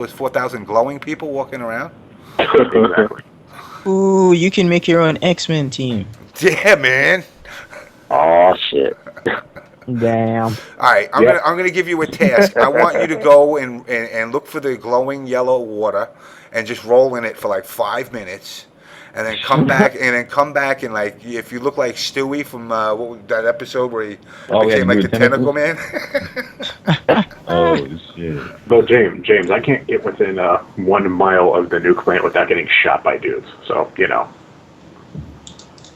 was 4,000 glowing people walking around. Exactly. Ooh, you can make your own X-Men team. Yeah, man. Oh shit. Damn. All right, I'm gonna give you a task. I want you to go and look for the glowing yellow water, and just roll in it for like 5 minutes, and then come back and like if you look like Stewie from what was that episode where he became like the tentacle man. Oh shit! But James, I can't get within 1 mile of the nuke plant without getting shot by dudes. So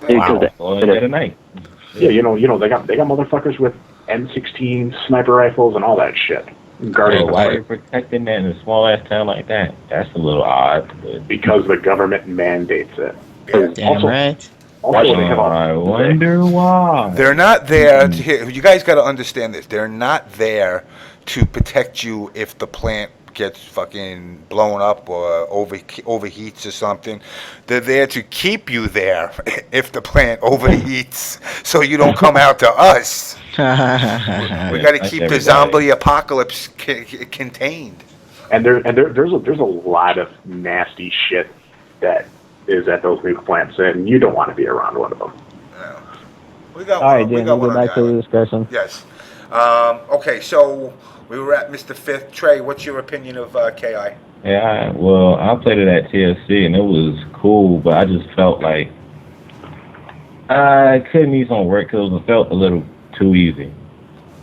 Wow. Tonight. Yeah, they got motherfuckers with M16 sniper rifles and all that shit. Guarding why are you protecting that in a small ass town like that? That's a little odd. But... Because the government mandates it. Damn right. Also, they have I wonder why. They're not there to. You guys got to understand this. They're not there to protect you if the plant gets fucking blown up or overheats or something. They're there to keep you there if the plant overheats, so you don't come out to us. We got to keep the zombie apocalypse containned. And there's a lot of nasty shit that is at those nuke plants, and you don't want to be around one of them. No. We got All right, we Jim, got we'll one go on back the to the island. discussion. Yes. Okay, so we were at Mr. Fifth. Trey, what's your opinion of KI? Yeah, well, I played it at TSC and it was cool, but I just felt like I could need some work because it felt a little too easy.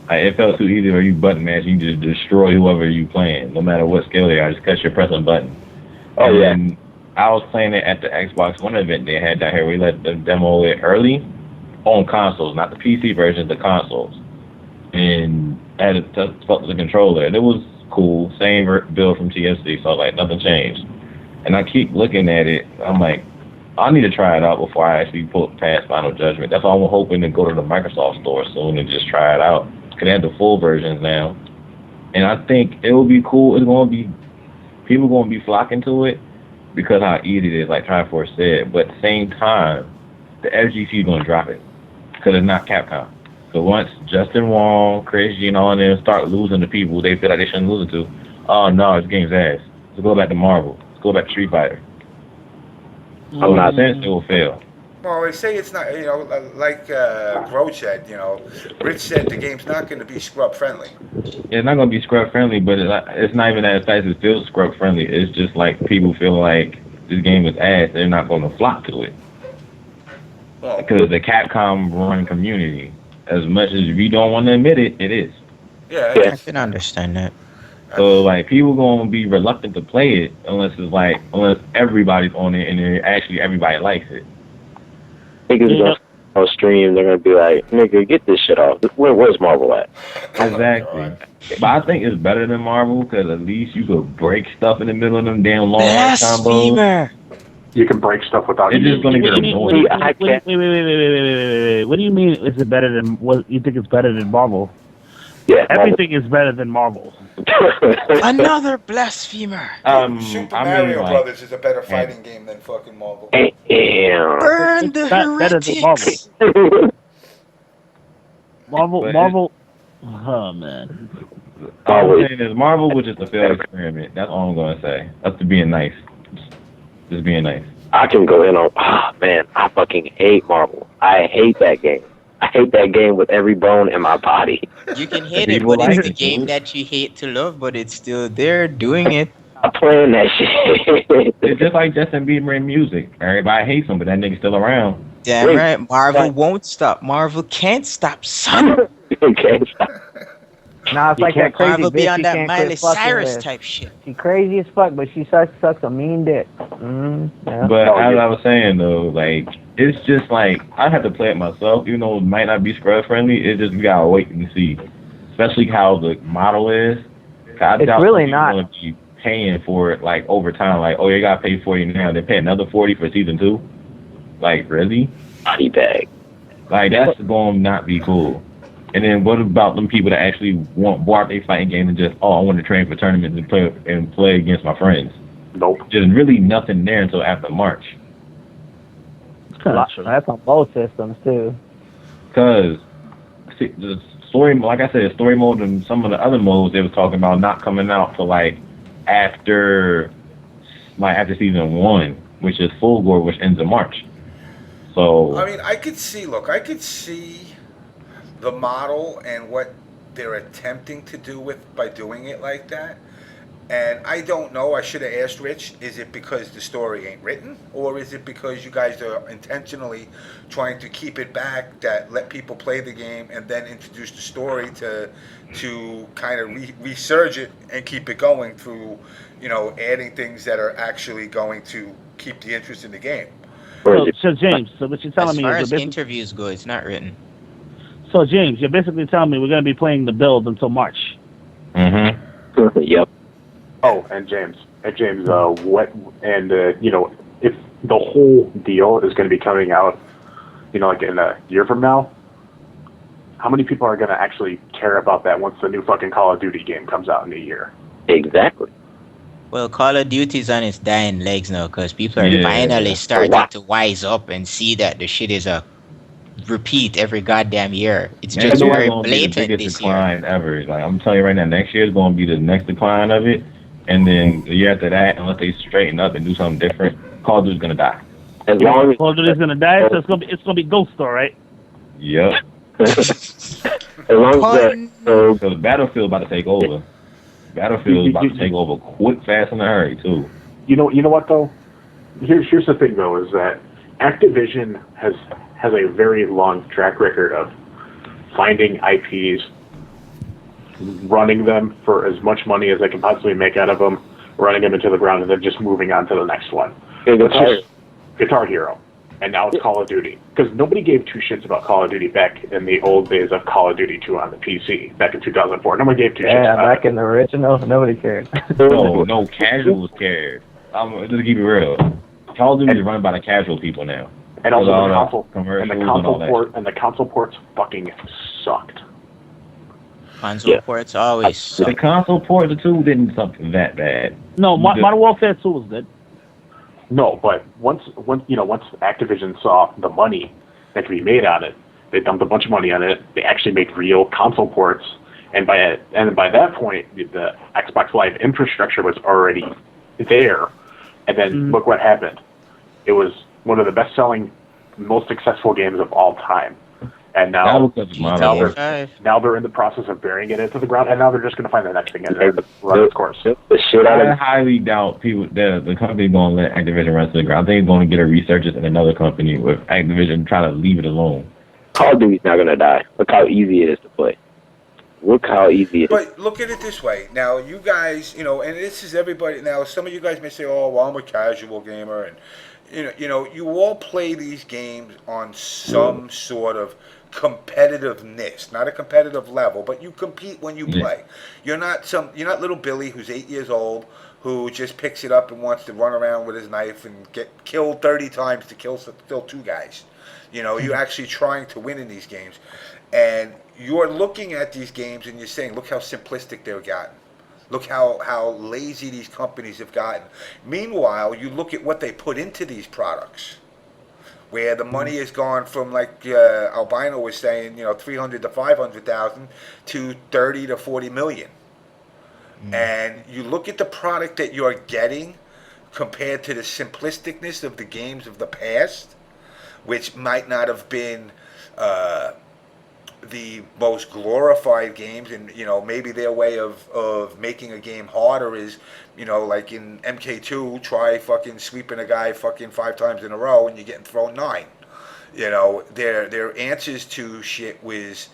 It felt too easy where you button mash, you just destroy whoever you playing, no matter what skill they are, just because you're pressing a button. Oh yeah. And I was playing it at the Xbox One event they had down here. We let them demo it early on consoles, not the PC version, the consoles. And added to the controller. And it was cool. Same build from TSC, so like nothing changed. And I keep looking at it. I'm like, I need to try it out before I actually pull past Final Judgment. That's why I'm hoping to go to the Microsoft store soon and just try it out. Because they have the full versions now. And I think it will be cool. It's going to be, people going to be flocking to it because how easy it is, like Triforce said. But at the same time, the FGC is going to drop it because it's not Capcom. So once Justin Wong, Chris G, and all of them start losing to people they feel like they shouldn't lose it to, oh no, this game's ass. Let's go back to Marvel. Let's go back to Street Fighter. So in that sense, it will fail. Well, they say it's not, like Groach said, Rich said the game's not going to be scrub friendly. It's not going to be scrub friendly, but it's not even that fast. It feels scrub friendly. It's just like people feel like this game is ass. They're not going to flock to it. Because the Capcom run community, as much as we don't want to admit it, it is. Yeah, I can understand that. So like people gonna be reluctant to play it unless everybody's on it and actually everybody likes it. Niggas gonna on stream, they're gonna be like, nigga, get this shit off. Where's Marvel at? Exactly. But I think it's better than Marvel because at least you could break stuff in the middle of them damn long combos. Blasphemer! You can break stuff without. It's just gonna get annoying. Wait. What do you mean? Is it better than? What you think is better than Marvel? Yeah, Everything is better than Marvel. Another blasphemer! Super Mario Brothers is a better fighting game than fucking Marvel. Damn. Burn the Better than heretics! Marvel. Oh man. All I'm saying is Marvel was just a failed experiment. That's all I'm gonna say. That's to being nice. Just being nice. I can go in on. Man, I fucking hate Marvel. I hate that game. I hate that game with every bone in my body. You can hate it, but it's the game that you hate to love, but it's still there doing it. I'm playing that shit. It's just like Justin Bieber in music. Everybody hates him, but that nigga's still around. Damn right, Marvel won't stop. Marvel can't stop, son. Okay. Nah, it's like that crazy Marvel bitch be on you that can't Miley quit fucking Cyrus with. type shit. She crazy as fuck, but she sucks a mean dick. Yeah. But as I was saying though, like it's just like I have to play it myself, even though it might not be scrub friendly. It's just we gotta wait and see, especially how the model is. It's really not. Gonna be paying for it like over time. Like, oh, you gotta pay $40 now. They pay another $40 for season 2. Like, really? Body bag. Like that's going to not be cool. And then what about them people that actually bought their fighting game and just, oh, I want to train for tournaments and play against my friends? Nope. There's really nothing there until after March. That's on both systems too. Because the story, like I said, story mode and some of the other modes they was talking about not coming out till like after season 1, which is Full Gore, which ends in March. So I mean, I could see the model and what they're attempting to do by doing it like that. And I don't know, I should have asked Rich, is it because the story ain't written? Or is it because you guys are intentionally trying to keep it back, that let people play the game and then introduce the story to kind of resurge it and keep it going through, adding things that are actually going to keep the interest in the game? So James, so what you're telling me As far is as interviews go, it's not written. So James, you're basically telling me we're going to be playing the build until March. Yep. Oh, and James, what, and if the whole deal is going to be coming out, like in a year from now, how many people are going to actually care about that once the new fucking Call of Duty game comes out in a year? Exactly. Well, Call of Duty's on its dying legs now because people are finally starting to wise up and see that the shit is a repeat every goddamn year. It's just very blatant the this decline year. Ever. Like, I'm telling you right now, next year is going to be the next decline of it, and then the year after that, unless they straighten up and do something different, Call of Duty's going to die. As long as Call of Duty's going to die, so it's going to be Ghost Store, right? Yep. as long as So the Battlefield about to take over. Battlefield is about to take over quick, fast, and in a hurry too. You know what though? Here's the thing though, is that Activision has a very long track record of finding IPs, running them for as much money as they can possibly make out of them, running them into the ground, and then just moving on to the next one. Guitar Hero, and now it's Call of Duty. Because nobody gave two shits about Call of Duty back in the old days of Call of Duty 2 on the PC, back in 2004. Nobody gave two shits about back in the original, nobody cared. No casuals cared. Just keep it real. Call of Duty is run by the casual people now. And also the console ports fucking sucked. Console ports always suck. The console port, the 2 didn't something that bad. No, Modern Warfare 2 was good. No, but once Activision saw the money that could be made on it, they dumped a bunch of money on it. They actually made real console ports, and by that point, the Xbox Live infrastructure was already there. And then look what happened. It was one of the best-selling, most successful games of all time. And now they're in the process of burying it into the ground, and now they're just going to find the next thing and run its course. I highly doubt the company going to let Activision run to the ground. I think it's going to get a resurgence in another company with Activision try to leave it alone. Call of Duty's not going to die. Look how easy it is to play. Look how easy it is. But look at it this way. Now, you guys, and this is everybody. Now, some of you guys may say, "Oh, well, I'm a casual gamer," and you all play these games on some sort of competitiveness, not a competitive level, but you compete when you play. You're not little Billy who's 8 years old who just picks it up and wants to run around with his knife and get killed 30 times to kill 2 guys. You're actually trying to win in these games, and you're looking at these games and you're saying, look how simplistic they've gotten. Look how lazy these companies have gotten. Meanwhile, you look at what they put into these products, where the money has gone from, like Albino was saying, 300 to 500,000 to 30 to 40 million. And you look at the product that you're getting compared to the simplisticness of the games of the past, which might not have been the most glorified games, and maybe their way of making a game harder is, like in MK2, try fucking sweeping a guy fucking 5 times in a row and you're getting thrown 9. Their answers to shit was,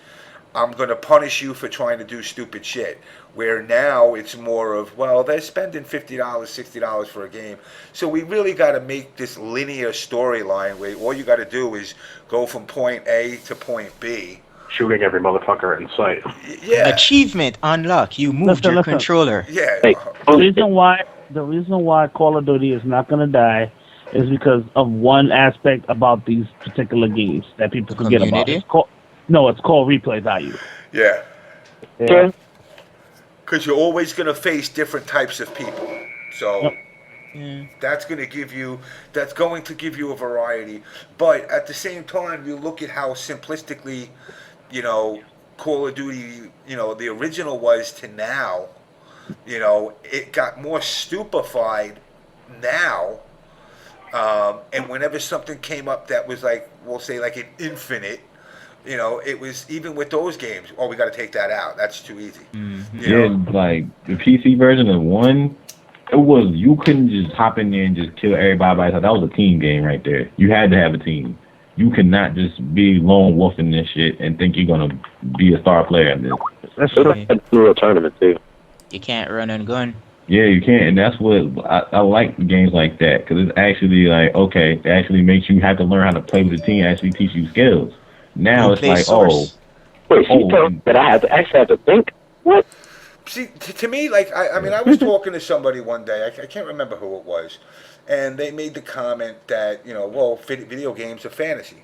I'm gonna punish you for trying to do stupid shit. Where now it's more of, well, they're spending $50, $60 for a game, so we really got to make this linear storyline where all you got to do is go from point A to point B, shooting every motherfucker in sight. Yeah. Achievement unlock. You moved your controller. Yeah. The reason why Call of Duty is not going to die is because of one aspect about these particular games that people forget about. It's called replay value. Yeah. Yeah. Because you're always going to face different types of people. So that's going to give you a variety. But at the same time, you look at how simplistically, Call of Duty, the original was to now. You know, it got more stupefied now. And whenever something came up that was like, we'll say like an infinite, you know, it was even with those games. Oh, we got to take that out. That's too easy. Mm-hmm. Yeah, like the PC version of 1, it was, you couldn't just hop in there and just kill everybody by yourself. That was a team game right there. You had to have a team. You cannot just be lone wolfing this shit and think you're gonna be a star player in this. That's It was true. like a real tournament too. You can't run and gun. Yeah, you can't, and that's what I like games like that, because it's actually like, okay, it actually makes you have to learn how to play with the team, actually teach you skills. Now it's Play like, Source. Wait, she told me that I actually have to think? What? See, to me, like, I mean, I was talking to somebody one day, I can't remember who it was, and they made the comment that, you know, well, video games are fantasy.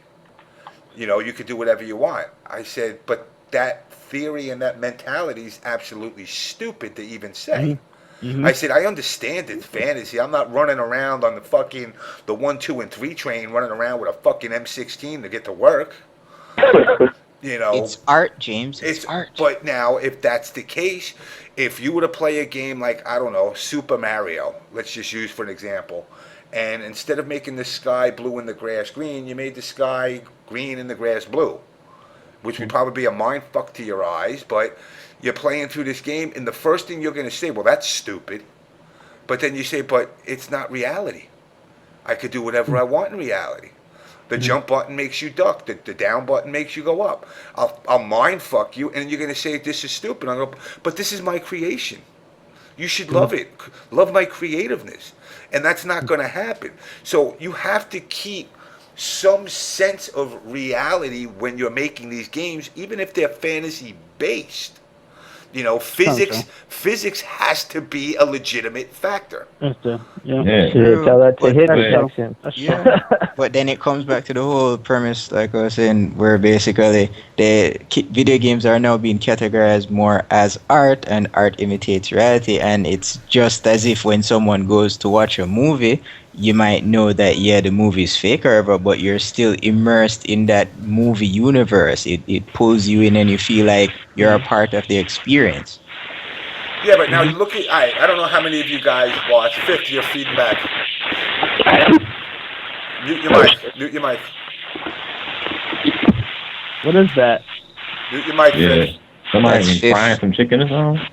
You know, you could do whatever you want. I said, but that theory and that mentality is absolutely stupid to even say. Mm-hmm. I said, I understand it's fantasy. I'm not running around on the 1, 2, and 3 train, running around with a fucking M16 to get to work. You know, It's art, James. It's art. But now, if that's the case, if you were to play a game like, I don't know, Super Mario, let's just use for an example, and instead of making the sky blue and the grass green, you made the sky green and the grass blue, which would probably be a mind fuck to your eyes, but you're playing through this game, and the first thing you're going to say, well, that's stupid. But then you say, but it's not reality. I could do whatever I want in reality. The jump button makes you duck. The down button makes you go up. I'll mind fuck you, and you're going to say, this is stupid. I'm going, but this is my creation. You should love it. Love my creativeness. And that's not going to happen. So you have to keep some sense of reality when you're making these games, even if they're fantasy based. You know, physics has to be a legitimate factor. That's the, yeah. Yeah. Tell that to But- hit but- section. Yeah, but then it comes back to the whole premise, like I was saying, where basically video games are now being categorized more as art, and art imitates reality. And it's just as if when someone goes to watch a movie, you might know that, yeah, the movie is fake or whatever, but you're still immersed in that movie universe. It pulls you in, and you feel like you're a part of the experience. Yeah, but now you look at, I don't know how many of you guys watch. Fifth, you're feeding back. Mute your mic. What is that? Mute your mic, Yeah. Fifth. Somebody That's been fifth. frying some chicken or something?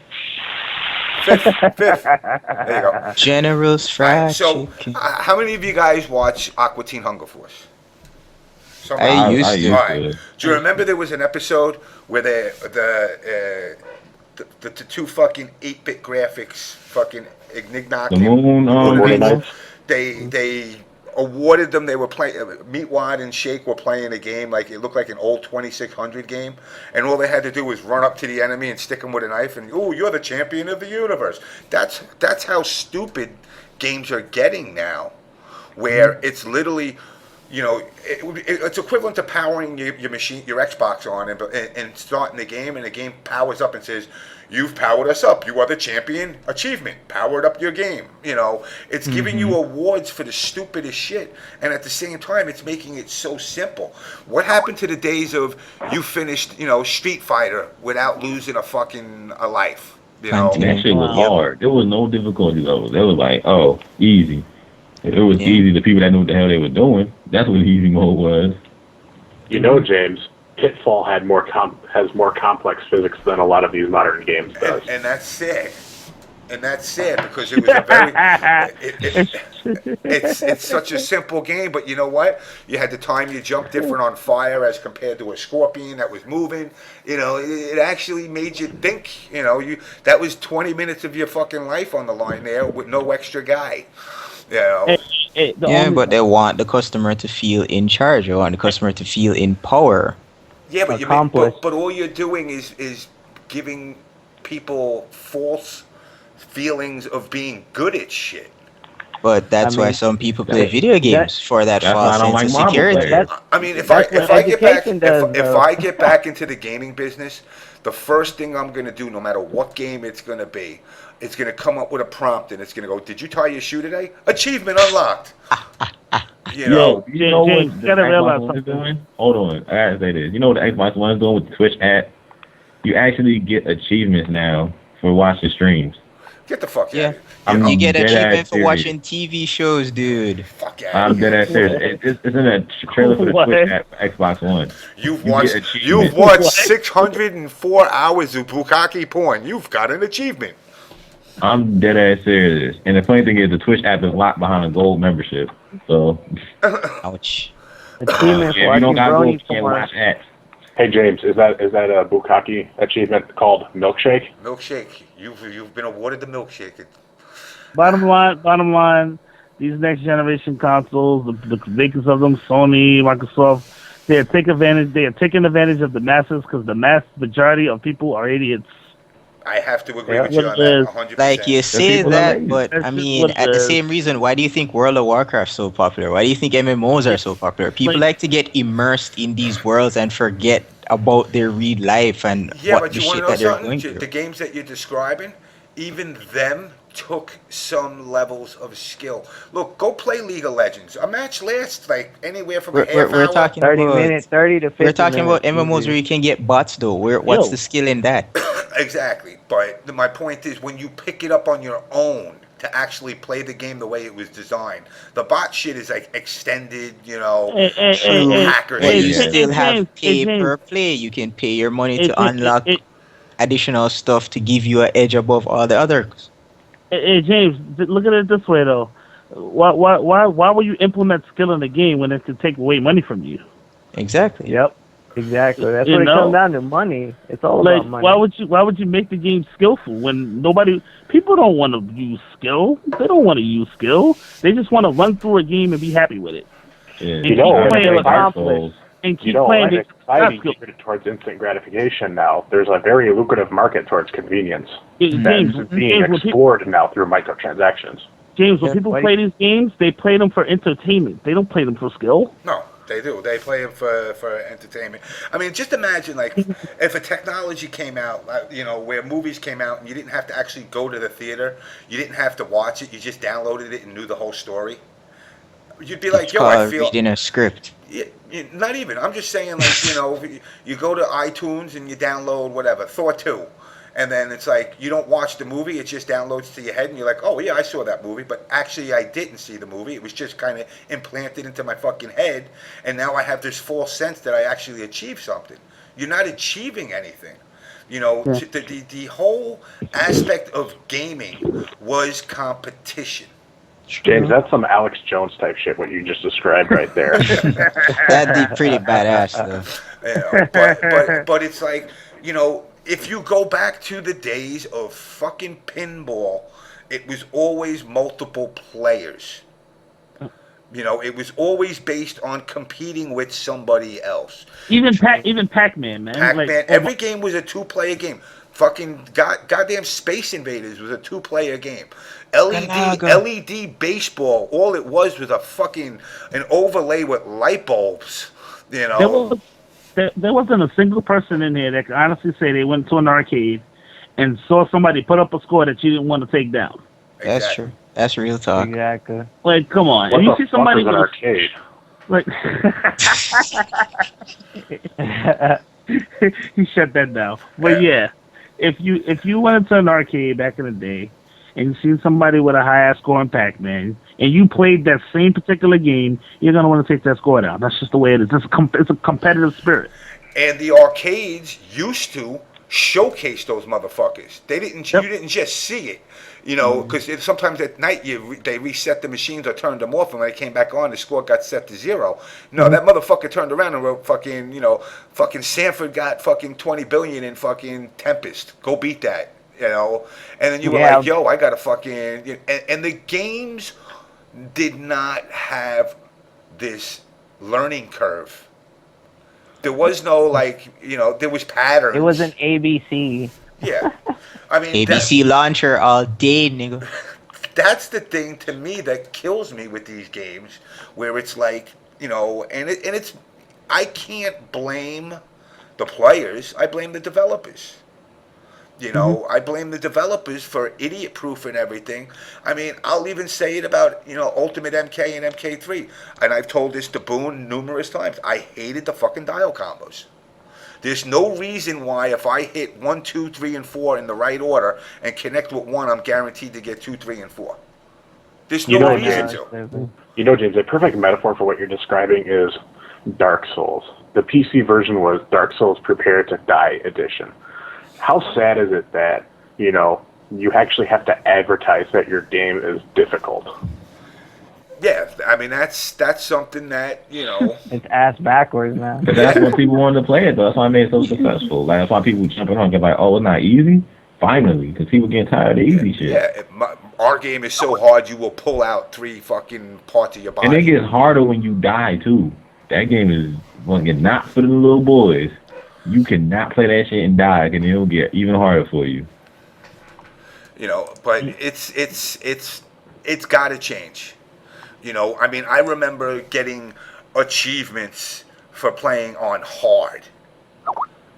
Fifth. There you go. General's fried So, chicken. how many of you guys watch Aqua Teen Hunger Force? Somebody? I used to. Alright. Do you remember there was an episode where the two fucking 8-bit graphics, fucking Ignignok, The moon, they awarded them. They were playing. Meatwad and Shake were playing a game like it looked like an old 2600 game, and all they had to do was run up to the enemy and stick them with a knife, and oh, you're the champion of the universe. That's how stupid games are getting now, where it's literally. You know, it's equivalent to powering your machine, your Xbox on, and starting the game, and the game powers up and says, "You've powered us up. You are the champion. Achievement. Powered up your game." You know, it's giving you awards for the stupidest shit, and at the same time, it's making it so simple. What happened to the days of you finished, you know, Street Fighter without losing a life? You know, Continue. That shit was Wow. hard. There was no difficulty levels. It was like, oh, easy. If it was Yeah. easy, the people that knew what the hell they were doing, that's what easy mode was. You know, James, Pitfall has more complex physics than a lot of these modern games does. and that's sad. And that's sad because it was a very. It's such a simple game, but you know what? You had to time your jump different on fire as compared to a scorpion that was moving. You know, it actually made you think. You know, that was 20 minutes of your fucking life on the line there with no extra guy. You know. But they want the customer to feel in charge. They want the customer to feel in power. Yeah, but but all you're doing is giving people false feelings of being good at shit. But that's why some people play video games for that That's why I false don't sense like of Marvel security. players. I mean, if I education get back into the gaming business, the first thing I'm going to do, no matter what game it's going to be, it's going to come up with a prompt and it's going to go, "Did you tie your shoe today? Achievement unlocked." You know, You know James, what you gotta the realize Xbox One is something. doing? Hold on, I gotta say this. You know what the Xbox One is doing with the Twitch app? You actually get achievements now for watching streams. Get the fuck out Yeah. of here. You get dead achievement ass for serious. watching TV shows, dude. Fuck out I'm of here. dead ass serious. It's in a trailer for the What? Twitch app for Xbox One. You've You watched get achievement. 604 hours of bukkake porn. You've got an achievement. I'm dead ass serious. And the funny thing is, the Twitch app is locked behind a gold membership. So, Ouch. Achievement yeah, for if you don't watching got gold, you brony can't porn. watch ads. Hey James, is that a bukkake achievement called milkshake? Milkshake. You've been awarded the milkshake. Bottom line, these next generation consoles, the makers of them, Sony, Microsoft, they are taking advantage of the masses because the mass majority of people are idiots. I have to agree Yeah. with you on that 100%. Like you say people are that, lazy. but That's I just mean, what it at the is. same reason, why do you think World of Warcraft is so popular? Why do you think MMOs are so popular? People like to get immersed in these worlds and forget about their real life and Yeah, what but the you want shit to know that they're something? going The through. games that you're describing, even them took some levels of skill. Look, go play League of Legends. A match lasts like anywhere from a half We're hour. talking 30 about minutes, 30 to 50 we're talking about minutes, MMOs where you can get bots though. What's Yo. the skill in that? Exactly. But my point is, when you pick it up on your own to actually play the game the way it was designed, the bot shit is like extended, True, hacker but you shit. still have pay James. per play. You can pay your money Hey, to unlock additional stuff to give you an edge above all the others. Hey, James, look at it this way though. Why would you implement skill in the game when it could take away money from you? Exactly. Yep. Exactly. That's You what it know? comes down to. Money. It's all Like, about money. why would you make the game skillful when people don't want to use skill. They don't want to use skill. They just want to run through a game and be happy with it. Yeah. You know, Dark playing with Dark conflict. Souls. And keep You know, playing as the a society skill. geared towards instant gratification now, there's a very lucrative market towards convenience James, that's being when explored now through microtransactions. James, when people play these games, they play them for entertainment. They don't play them for skill. No, they do. They play it for entertainment. I mean, just imagine, like, if a technology came out, where movies came out and you didn't have to actually go to the theater, you didn't have to watch it, you just downloaded it and knew the whole story. You'd be like, It's yo, I called feel... reading a script. Not even. I'm just saying, like, you go to iTunes and you download whatever, Thor 2. And then it's like, you don't watch the movie, it just downloads to your head, and you're like, oh, yeah, I saw that movie, but actually I didn't see the movie. It was just kind of implanted into my fucking head, and now I have this false sense that I actually achieved something. You're not achieving anything. The whole aspect of gaming was competition. James, that's some Alex Jones type shit, what you just described right there. That'd be pretty badass, though. But it's like, if you go back to the days of fucking pinball, it was always multiple players. It was always based on competing with somebody else. Even Pac-Man, man. Pac-Man, Like, every game was a two-player game. Fucking goddamn Space Invaders was a two-player game. LED baseball, all it was a fucking an overlay with light bulbs. There wasn't a single person in here that could honestly say they went to an arcade and saw somebody put up a score that you didn't want to take down. That's true. That's real talk. Exactly. Like, come on. What If you the see somebody fuck is with an arcade? like, he shut that down. But yeah, if you went into an arcade back in the day and you seen somebody with a high ass score in Pac-Man and you played that same particular game, you're gonna want to take that score down. That's just the way it is. It's a competitive spirit. And the arcades used to showcase those motherfuckers. You didn't just see it, because sometimes at night they reset the machines or turned them off, and when they came back on, the score got set to 0. No, that motherfucker turned around and wrote fucking Sanford got fucking 20 billion in fucking Tempest. Go beat that, and then you were like, yo, I got to fucking, and the games did not have this learning curve. There was no, there was patterns. It was an ABC. Yeah. I mean, ABC launcher all day, nigga. That's the thing to me that kills me with these games, where it's like, it's, I can't blame the players. I blame the developers. I blame the developers for idiot-proof and everything. I mean, I'll even say it about, Ultimate MK and MK3. And I've told this to Boone numerous times. I hated the fucking dial combos. There's no reason why if I hit 1, 2, 3, and 4 in the right order and connect with 1, I'm guaranteed to get 2, 3, and 4. There's no reason to. You know, James, a perfect metaphor for what you're describing is Dark Souls. The PC version was Dark Souls Prepare to Die edition. How sad is it that, you know, you actually have to advertise that your game is difficult? Yeah, I mean, that's something that, you know... It's ass backwards, man. But that's what people wanted to play it, though. That's why it made it so successful. Like, that's why people jumping on and get like, oh, it's not easy? Finally, because people getting tired of the easy shit. Yeah, our game is so hard, you will pull out 3 fucking parts of your body. And it gets harder when you die, too. That game is, once again, not for the little boys. You cannot play that shit and die, and it'll get even harder for you. You know, but it's got to change. You know, I mean, I remember getting achievements for playing on hard.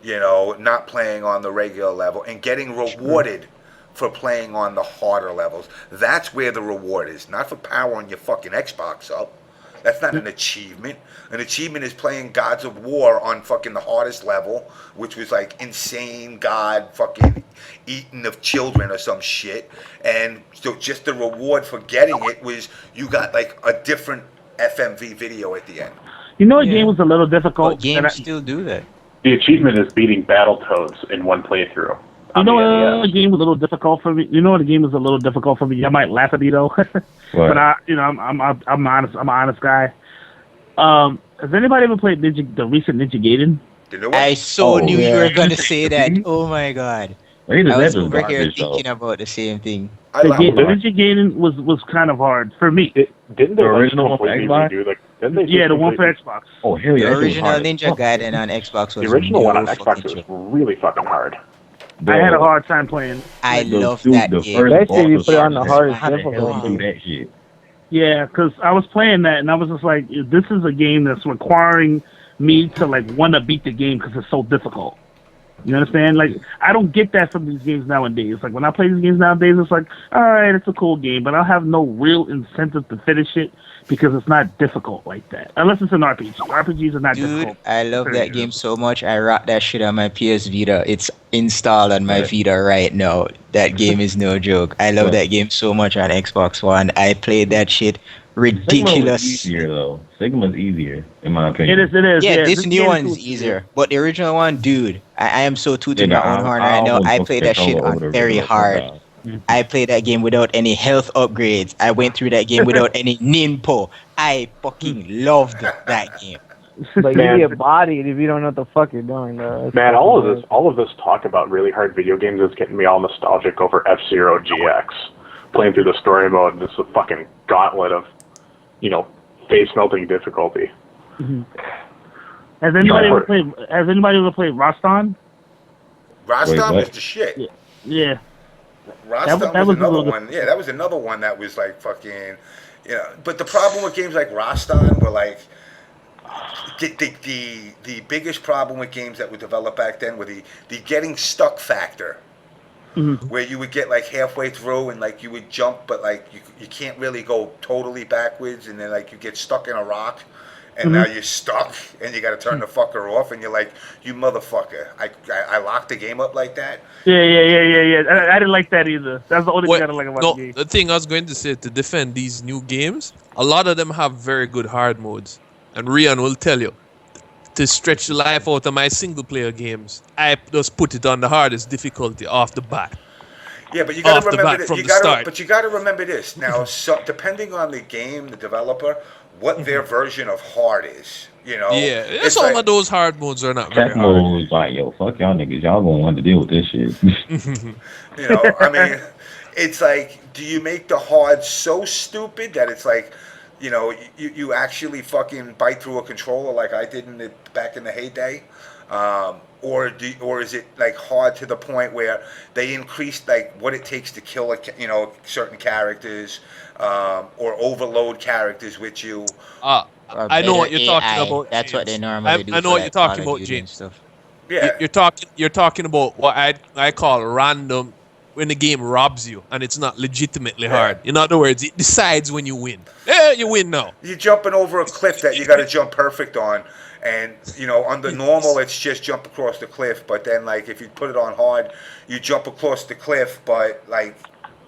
You know, not playing on the regular level, and getting rewarded for playing on the harder levels. That's where the reward is, not for powering your fucking Xbox up. That's not an achievement. An achievement is playing Gods of War on fucking the hardest level, which was like insane god fucking eating of children or some shit. And so just the reward for getting it was you got like a different FMV video at the end. You know, a game was a little difficult. But games still do that. The achievement is beating Battletoads in one playthrough. You know what? A game was a little difficult for me. You know what? A game was a little difficult for me. I might laugh at me though, but I'm honest. I'm an honest guy. Has anybody ever played the recent Ninja Gaiden? I knew you were gonna say that. Oh my god! I was over here thinking about the same thing. The Ninja Gaiden was kind of hard for me. Didn't the original one for Xbox? Yeah, the one for Xbox. Oh hell yeah! The original Ninja Gaiden on Xbox was the original one on Xbox was really fucking hard. I had a hard time playing. I love that game. Especially if you put it on the hardest difficulty. That shit. Yeah, because I was playing that and I was just like, this is a game that's requiring me to like want to beat the game because it's so difficult. You understand? Like, I don't get that from these games nowadays. Like, when I play these games nowadays, it's like, all right, it's a cool game, but I'll have no real incentive to finish it because it's not difficult like that. Unless it's an RPG. RPGs are not difficult. I love that game so much. I rock that shit on my PS Vita. It's installed on my Vita right now. That game is no joke. I love that game so much on Xbox One. I played that shit ridiculous. Easier though. Sigma's easier, in my opinion. It is. Yeah, this new one's easier. But the original one, dude, I am so tooting my own horn right now. I played that shit on very hard. I played that game without any health upgrades. I went through that game without any ninpo. I fucking loved that game. But you get bodied if you don't know what the fuck you're doing, though. Man, all of this talk about really hard video games is getting me all nostalgic over F-Zero GX. Playing through the story mode, this is a fucking gauntlet of, face melting difficulty. Mm-hmm. Has anybody ever played Roston? Roston was the shit. Yeah. Roston was another one. Yeah, that was another one that was like fucking, But the problem with games like Roston were like, the biggest problem with games that were developed back then were the getting stuck factor. Mm-hmm. Where you would get like halfway through and like you would jump, but like you can't really go totally backwards, and then like you get stuck in a rock, and now you're stuck, and you got to turn the fucker off, and you're like, you motherfucker! I locked the game up like that. Yeah. I didn't like that either. That's the only thing I didn't like about the game. The thing I was going to say to defend these new games, a lot of them have very good hard modes, and Rian will tell you. To stretch the life out of my single-player games, I just put it on the hardest difficulty off the bat. Yeah, but you got to remember this. But you got to remember this now. So depending on the game, the developer, what their version of hard is, Yeah, some of those hard modes are not very hard. Mode was like, yo, fuck y'all niggas, y'all gonna want to deal with this shit. I mean, it's like, do you make the hard so stupid that it's like, you actually fucking bite through a controller like I did back in the heyday, or is it like hard to the point where they increased like what it takes to kill certain characters, or overload characters with you? I know what you're talking about. That's James. What they normally do. I know what you're talking about, James. Yeah, you're talking about what I call random. When the game robs you and it's not legitimately hard. In other words, it decides when you win. Yeah, you win now. You're jumping over a cliff that you got to jump perfect on, And under normal, it's just jump across the cliff. But then, like, if you put it on hard, you jump across the cliff. But like,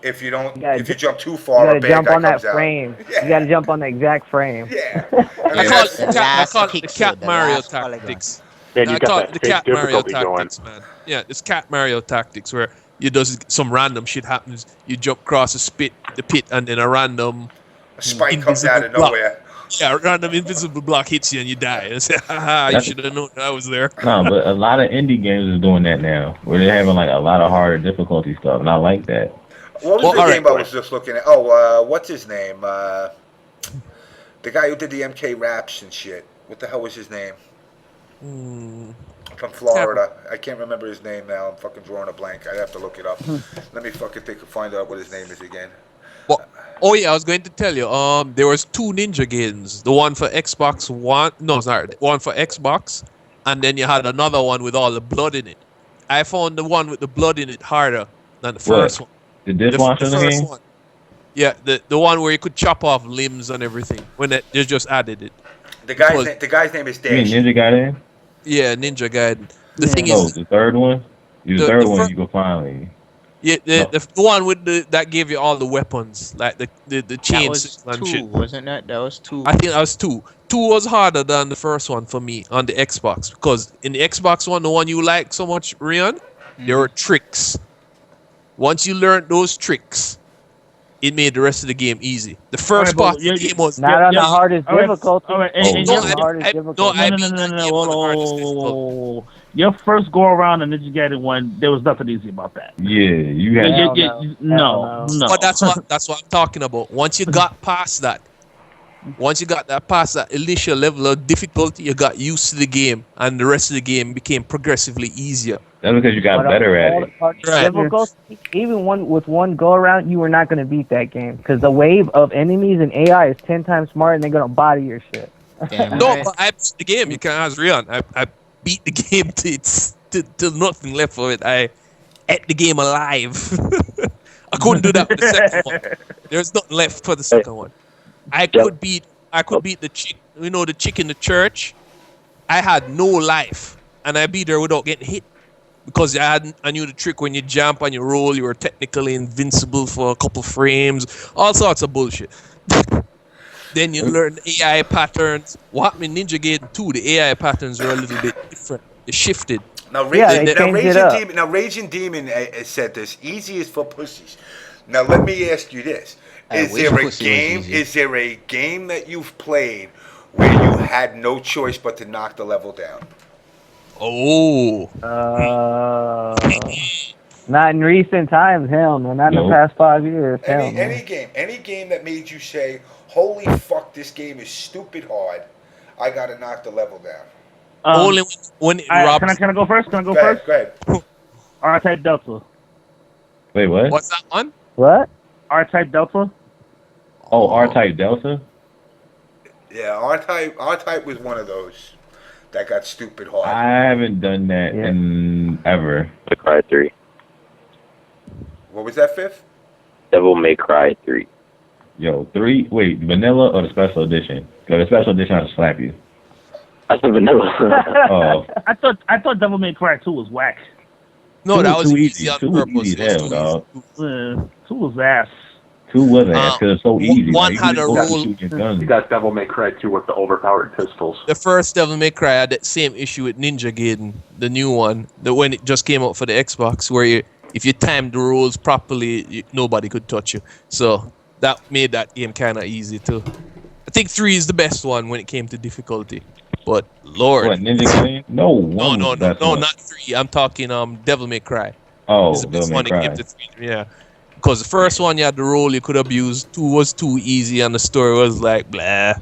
if you don't, if you jump too You far, a gotta bad jump guy on that comes out. frame. Yeah. You gotta jump on the exact frame. Yeah. I call it The I last call it the pixel, Cat the Mario last polygon. tactics. And you I got call that it the fake Cat Mario difficulty going. tactics, man. Yeah, it's Cat Mario tactics where you just some random shit happens. You jump across the pit, and then a random A spike comes invisible out of block. nowhere. Yeah, a random invisible block hits you and you die. And say, haha, you should have known I was there. No, but a lot of indie games is doing that now, where they're having like a lot of harder difficulty stuff, and I like that. What was Well, the all game right. I was just looking at? Oh, what's his name? The guy who did the MK raps and shit. What the hell was his name? From Florida. I can't remember his name now. I'm fucking drawing a blank. I have to look it up. Let me fucking find out what his name is again. Well, oh yeah, I was going to tell you. There was 2 Ninja games. The one for Xbox One. No, sorry, one for Xbox, and then you had another one with all the blood in it. I found the one with the blood in it harder than the first one. The dishwasher The game? first one. Yeah, the one where you could chop off limbs and everything. When they just added it. The guy's name is You mean Dash. Ninja Gaiden? Yeah, Ninja Gaiden. The thing No, is, the third one. The the third one fir- you go finally. yeah, the one with that gave you all the weapons, like the That chains was and 2, shit. wasn't it? That was 2. I think that was 2. 2 was harder than the first one for me on the Xbox because in the Xbox One, the one you like so much, Rian, there were tricks. Once you learned those tricks, it made the rest of the game easy. The first part of the game was Not on the hardest difficulty. All right, and no, the hardest difficulty. I no, mean no, that no, game no, on the hardest whoa, difficulty. whoa, whoa. Your first go around in Ninja Gaiden 1, there was nothing easy about that. Yeah, you had. No. But that's what I'm talking about. Once you got past that, past that initial level of difficulty, you got used to the game, and the rest of the game became progressively easier. That's because you got But better all at the it. hardest Right. difficulty, even with one go around, you were not gonna beat that game because the wave of enemies and AI is 10 times smarter, and they're gonna body your shit. Damn No, right. but I beat the game. You can't ask Rian. I beat the game till nothing left of it. I ate the game alive. I couldn't do that with the second one. There's nothing left for the second one. I could beat the chick. You know, the chick in the church. I had no life, and I beat her without getting hit because I knew the trick. When you jump and you roll, you were technically invincible for a couple frames. All sorts of bullshit. Then you learn AI patterns. What happened in Ninja Gaiden 2, the AI patterns were a little bit different. They shifted. Now, Yeah, they changed it up. Raging Demon said this: easy is for pussies. Now, let me ask you this: I wish pussy was easy. Is there a game that you've played where you had no choice but to knock the level down? Oh. Not in recent times, hell no. Not in the past 5 years, hell no. Any game that made you say, "Holy fuck, this game is stupid hard. I gotta knock the level down." Only when it All right, robs. can I go first? Can I go Go first? ahead. R-Type Delta. Wait, what? What's that one? What? R-Type Delta. Oh, R-Type Delta? Yeah, R-Type was one of those that got stupid hard. I haven't done that in ever. May Cry 3. What was that, Fifth? Devil May Cry 3. Yo, 3? Wait, vanilla or the special edition? Because the special edition has to slap you. That's a vanilla. Oh, I thought Devil May Cry 2 was whack. No, that was too easy on 2 was purpose. easy It was as hell, too dog. 2 was ass. 2 was ass because it's so easy. one Like, had you a just rule- shoot your guns. You got Devil May Cry 2 with the overpowered pistols. The first Devil May Cry had that same issue with Ninja Gaiden, the new one, when it just came out for the Xbox, where if you timed the rules properly, nobody could touch you. So that made that game kind of easy too. I think 3 is the best one when it came to difficulty. But Lord, What, Ninja Gaiden? No, one no, was the best one. not 3. I'm talking Devil May Cry. Oh, It's the best Devil one May that Cry. came to 3. Yeah. Because the first one you had the role you could abuse, 2 was too easy, and the story was like blah.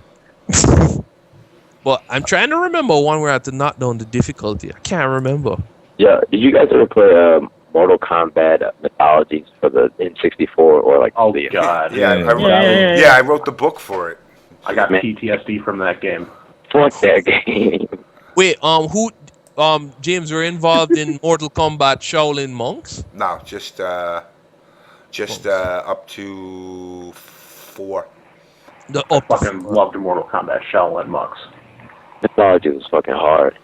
But I'm trying to remember one where I had to knock down the difficulty. I can't remember. Yeah, did you guys ever play Mortal Kombat Mythologies for the N64 or like Oh the God! Yeah, I wrote the book for it. I got PTSD from that game. Fuck that game. Wait, James, were involved in Mortal Kombat Shaolin Monks? No, just up to 4. The I fucking loved Mortal Kombat Shaolin Monks. Mythology was fucking hard.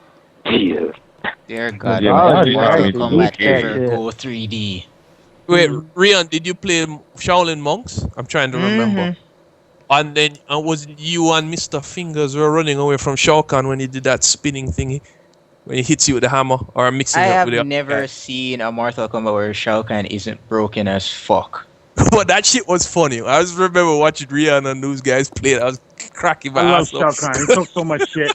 Jesus. Dear God, Yeah, why oh, did yeah, Mortal I Kombat hate that ever shit. go 3D? Wait, Rian, did you play Shaolin Monks? I'm trying to remember. Mhm. And then was it you and Mr. Fingers were running away from Shao Kahn when he did that spinning thingy? When he hits you with the hammer or mixing I it up have with the other never guy. seen a Mortal Kombat where Shao Kahn isn't broken as fuck. But that shit was funny. I just remember watching Rian and those guys play it. I was cracking my I love ass up. Shao Kahn. He talks so much shit.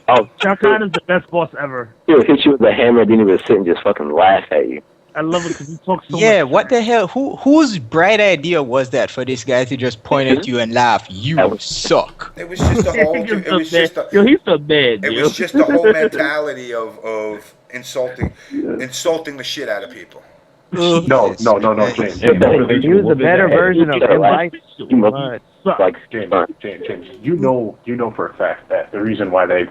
Oh, Shao Kahn is the best boss ever. he'll hit you with a hammer, then he would sit and just fucking laugh at you. I love it because he talks so Yeah, much. what the hell? Whose bright idea was that for this guy to just point at you and laugh? You That was- suck. It was just a whole. It was just a. Yo, he's so bad. It yo. was just the whole mentality of insulting the shit out of people. No, James. Hey, motivation He was a whooping better ass. version of Yeah, him. like- Like, You must but Suck. like James, you know for a fact that the reason why they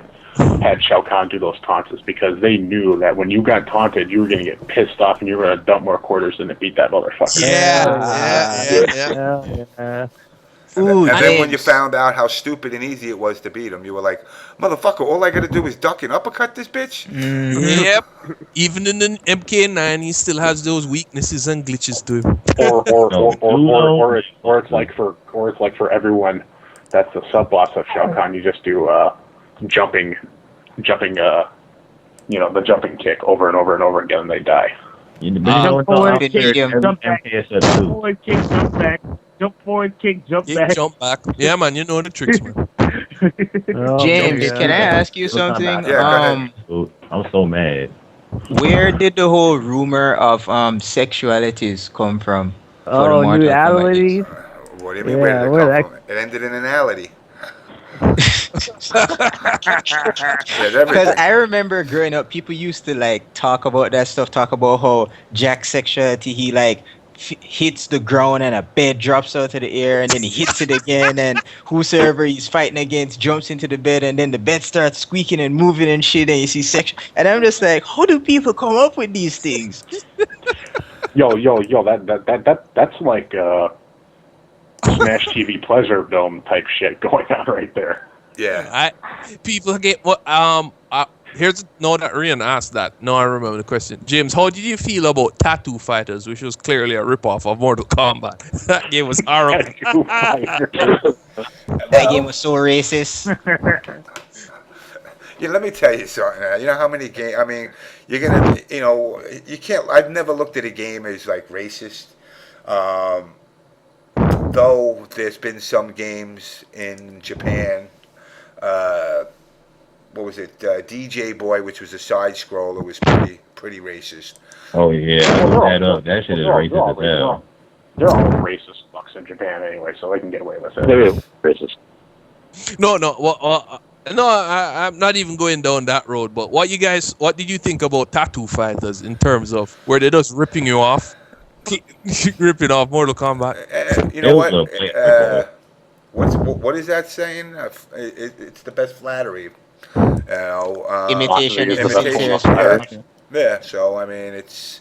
had Shao Kahn do those taunts is because they knew that when you got taunted, you were going to get pissed off and you were going to dump more quarters than to beat that motherfucker. Yeah. Ooh, And then when you James. found out how stupid and easy it was to beat him, you were like, motherfucker, all I gotta do is duck and uppercut this bitch? Mhm. Yep. Even in the MK9, he still has those weaknesses and glitches to him. Or it's like for everyone that's the sub boss of Shao Kahn, you just do jumping the jumping kick over and over and over again and they die. Jump forward, kick, medium. jump back. Jump forward, kick, jump back. Jump forward, kick, jump Yeah, back. jump back. Yeah, man, you know the tricks, man. James, can I ask you something? Yeah, go ahead. I'm so mad. Where did the whole rumor of sexualities come from? for the oh, Mortal new Kombat games? abilities. What do you mean, Yeah, where did it where come from? It ended in anality. There's Because everything. I remember growing up, people used to like talk about that stuff, talk about how Jack's sexuality, he like hits the ground and a bed drops out of the air and then he hits it again and whosoever he's fighting against jumps into the bed and then the bed starts squeaking and moving and shit and you see sexual. And I'm just like, how do people come up with these things? Yo, that's like Smash TV Pleasure Dome type shit going on right there. Yeah. People get what here's no that Rian asked that. No, I remember the question. James, how did you feel about Tattoo Fighters, which was clearly a ripoff of Mortal Kombat? That game was horrible. That game was so racist. Yeah, let me tell you something. You know how many games? I mean, you're gonna, you can't. I've never looked at a game as like racist. Though there's been some games in Japan. What was it? DJ Boy, which was a side scroller, was pretty racist. Oh yeah, I looked that up. That shit is racist as hell. They're all racist fucks in Japan anyway, so they can get away with it. They're racist. No, I'm not even going down that road. But what did you think about Tattoo Fighters in terms of were they just ripping you off, ripping off Mortal Kombat? You know what? It was What is that saying? It's the best flattery. Imitation is the imitation. sincerest. Yeah. So I mean, it's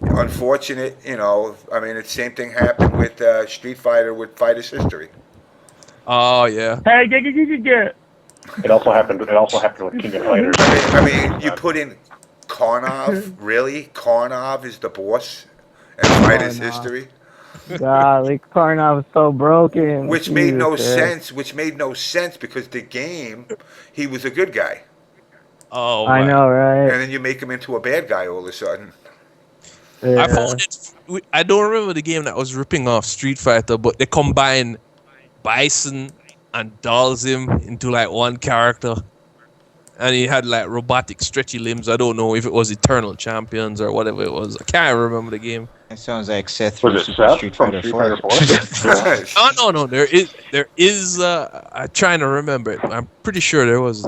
unfortunate. I mean, the same thing happened with Street Fighter with Fighter's History. Oh yeah. Hey, get. It also happened with King of Fighters. I mean, you put in Karnov. Really, Karnov is the boss in Fighter's History. Golly, Karnov was so broken. Which made no Jesus. sense. Which made no sense because the game, he was a good guy, Oh, I man. know, right? and then you make him into a bad guy all of a sudden. Yeah. I found it. I don't remember the game that was ripping off Street Fighter, but they combined Bison and Dalsim into like one character, and he had like robotic, stretchy limbs. I don't know if it was Eternal Champions or whatever it was. I can't remember the game. It sounds like Seth Was from it Super Seth Street from Fighter Street 4. Fighter 4? Oh no, there is. I'm trying to remember it. I'm pretty sure there was.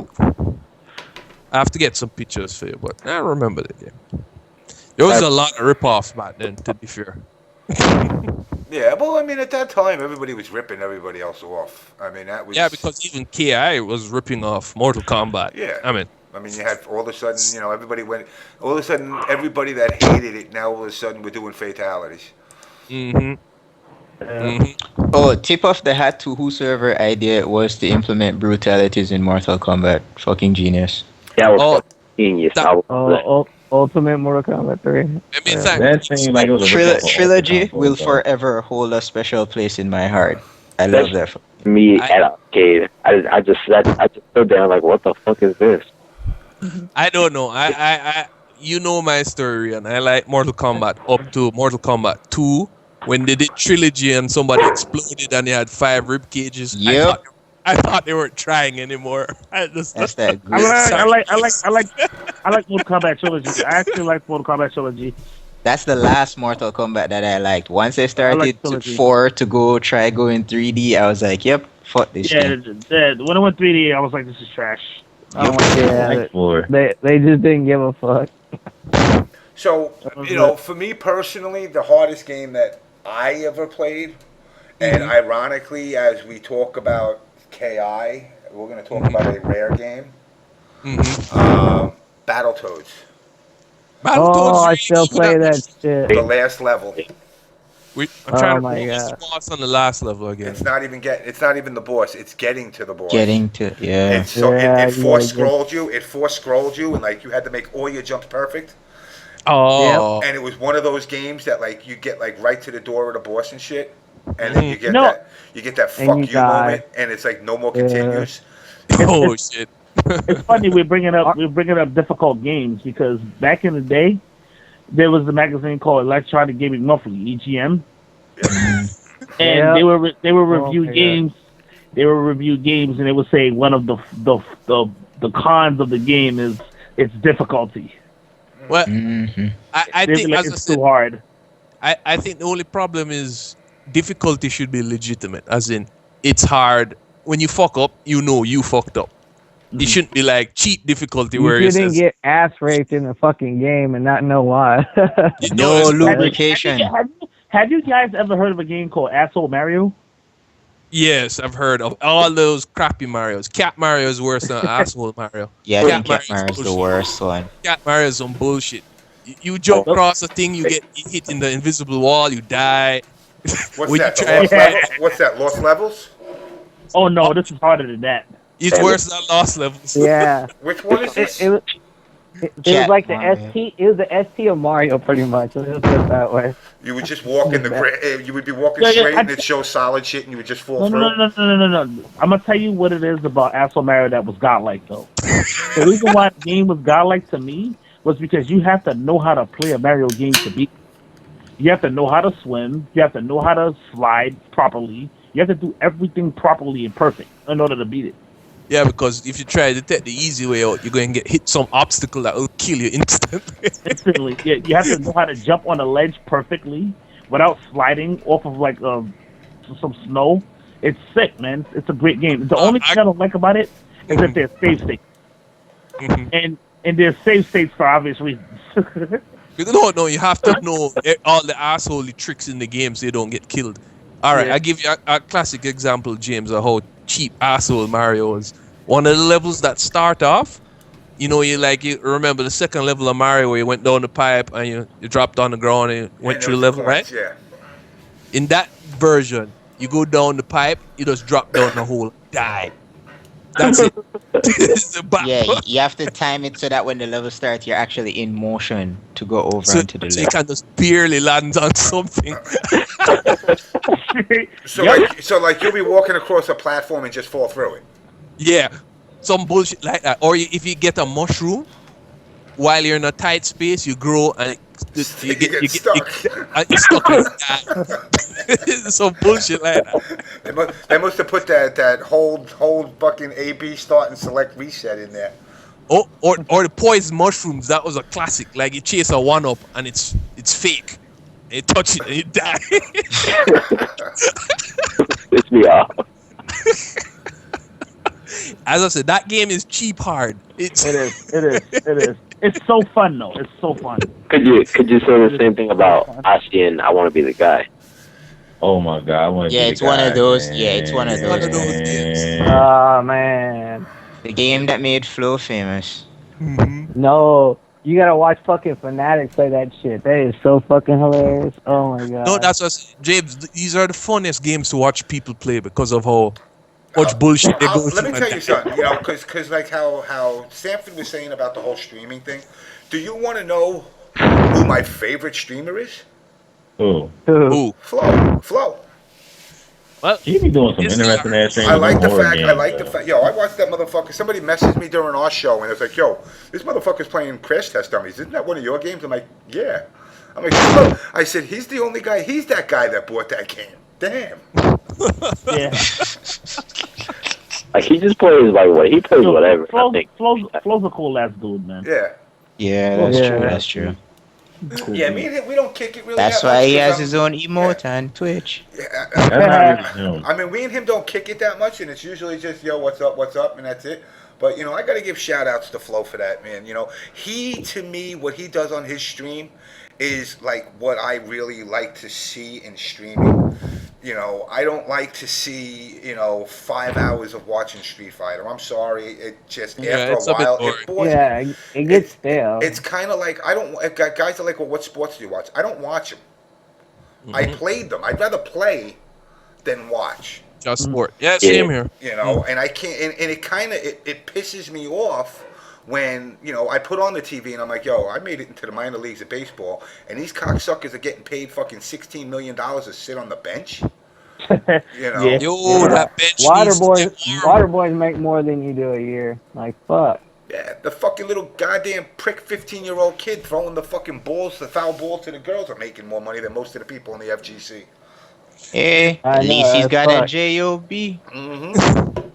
I have to get some pictures for you, but I remember the game. There was a lot of rip-offs back then, to be fair. Yeah, well, I mean, at that time, everybody was ripping everybody else off. I mean, that was... Yeah, because even KI was ripping off Mortal Kombat. Yeah. I mean, you had all of a sudden, everybody went... All of a sudden, everybody that hated it, now all of a sudden, we're doing fatalities. mm-hmm. Oh, tip of the hat to whosoever idea it was to implement brutalities in Mortal Kombat. Fucking genius. That was Oh, fucking genius. that- I was Ultimate Mortal Kombat 3. Let me Yeah. thank That seemed like it was a rip-off of Trilogy Ultimate will Combo, though. forever hold a special place in my heart. I love that. me at arcade. I just stood there like, what the fuck is this? I don't know. You know my story, and I like Mortal Kombat up to Mortal Kombat 2 when they did trilogy and somebody exploded and they had 5 rib cages. Yep. I thought they weren't trying anymore. That's that I great. like Mortal Kombat trilogy. I actually like Mortal Kombat trilogy. That's the last Mortal Kombat that I liked. Once I started like to trilogy. 4 to go try going 3D, I was like, yep, fuck this Yeah, thing. when I went 3D, I was like, this is trash. Yeah, Or they just didn't give a fuck. So, you know, for me personally, the hardest game that I ever played, and ironically, as we talk about KI, we're going to talk about a rare game, Battletoads. Oh, I still play that shit. The last level. I'm trying to my beat this God. boss on the last level again. It's not even the boss. It's getting to the boss. Getting to, yeah. It's so Yeah, it force scrolled you. It force scrolled you, and like you had to make all your jumps perfect. Oh, And it was one of those games that like you get like right to the door of the boss and shit, and then you get No. that And fuck you you die. moment, and it's like no more continues. oh shit. It's funny we're bringing up difficult games because back in the day, there was a magazine called Electronic Gaming Monthly (EGM), and Yeah. they were Oh, review my games. They were review games, and they would say one of the cons of the game is its difficulty. Well, Mm-hmm. I They'd be think like, as I it's said, too hard. I think the only problem is difficulty should be legitimate, as in it's hard. When you fuck up, you know you fucked up. It shouldn't be like cheap difficulty You where it shouldn't says get ass raped in the fucking game and not know why. you No know, it's- lubrication. Have you guys ever heard of a game called Asshole Mario? Yes, I've heard of all those crappy Marios. Cat Mario is worse than asshole Mario. Yeah, I think Cat Mario's Mario's the bullshit. worst one. Cat Mario is some bullshit. You jump across a thing, you get hit in the invisible wall, you die. What's When that? you The try lost to- levels? What's that? Lost levels? Oh no, this is harder than that. It's worse than Lost Levels. Yeah. Which one is this? It was Cat like the Mario. ST. It was the ST of Mario, pretty much. Let's put it that way. You would just walk in you would be walking Yeah, yeah, straight, and I- it shows solid shit, and you would just fall No, through. no. I'm gonna tell you what it is about Asshole Mario that was godlike though. The reason why the game was godlike to me was because you have to know how to play a Mario game to beat. You have to know how to swim. You have to know how to slide properly. You have to do everything properly and perfect in order to beat it. Yeah, because if you try to take the easy way out, you're going to get hit some obstacle that will kill you instantly. Instantly, yeah, you have to know how to jump on a ledge perfectly without sliding off of like some snow. It's sick, man. It's a great game. The only thing I don't like about it is that there's save states, and there's save states for obvious reasons. You don't know. You have to know all the assholey tricks in the game so you don't get killed. All right, Yeah. I'll give you a classic example, James, of how cheap asshole Mario is. One of the levels that start off, you remember the second level of Mario where you went down the pipe and you dropped on the ground and you went And through the those level, points, right? Yeah. In that version, you go down the pipe, you just drop down the hole, die. That's it. It's the back. Yeah, you have to time it so that when the level starts, you're actually in motion to go over So, onto the so you left. can just barely land on something. So like you'll be walking across a platform and just fall through it. Yeah, some bullshit like that. Or if you get a mushroom while you're in a tight space, you grow and you get stuck. you're stuck in that. Some bullshit like that. They must have put that hold fucking AB start and select reset in there. Or the poison mushrooms. That was a classic. Like you chase a one up and it's fake. You touch it and you die. Piss me off. As I said, that game is cheap hard. It is. It's so fun though. It's so fun. Could you say the same thing about Ashi and I Want to Be the Guy? Oh my god, I want to Yeah, be it's the one of guy, those. man. Yeah, it's one of One of those. those games. Oh man, The game that made Flow famous. no. You gotta watch fucking Fanatics play that shit. That is so fucking hilarious. Oh my god. No, that's what James. These are the funniest games to watch people play because of how much bullshit they go Let through. me tell you something, because like how Sanford was saying about the whole streaming thing. Do you want to know who my favorite streamer is? Who? Ooh. Flow. Well, He be doing some Is interesting he- ass things. I with like them the horror fact. games, I like the though. fact. Yo, I watched that motherfucker. Somebody messaged me during our show, and it's like, "Yo, this motherfucker's playing Crash Test Dummies. Isn't that one of your games?" I'm like, "Yeah." I'm like, "Look," I said, "He's the only guy. He's that guy that bought that game." Damn. Yeah. Like he just plays like what he plays whatever. I think. Flo's a cool ass dude, man. Yeah. Yeah, that's Yeah. true. That's true. Cool Yeah. dude. Me and him, we don't kick it really. That's that why much he 'cause has I'm- his own emote on Twitch. Yeah, That's not really him. I mean, we and him don't kick it that much, and it's usually just, yo, what's up, and that's it. But, I got to give shout-outs to Flo for that, man. He, to me, what he does on his stream is, like, what I really like to see in streaming. I don't like to see, 5 hours of watching Street Fighter. I'm sorry. It just, after it's a a bit while, boring. it bores me. Yeah, it gets stale. It's kind of like, guys are like, well, what sports do you watch? I don't watch them. I played them. I'd rather play than watch. Just sport. Yeah, same here. And I can't, and it kind of, it pisses me off when, I put on the TV and I'm like, yo, I made it into the minor leagues of baseball, and these cocksuckers are getting paid fucking $16 million to sit on the bench. Yeah. Yo, that bench Water needs to boys, get water boys make more than you do a year. Like fuck. Yeah, the fucking little goddamn prick 15-year-old kid throwing the fucking balls, the foul ball to the girls are making more money than most of the people in the FGC. Hey, I at know, least he's that's got a fucked. job.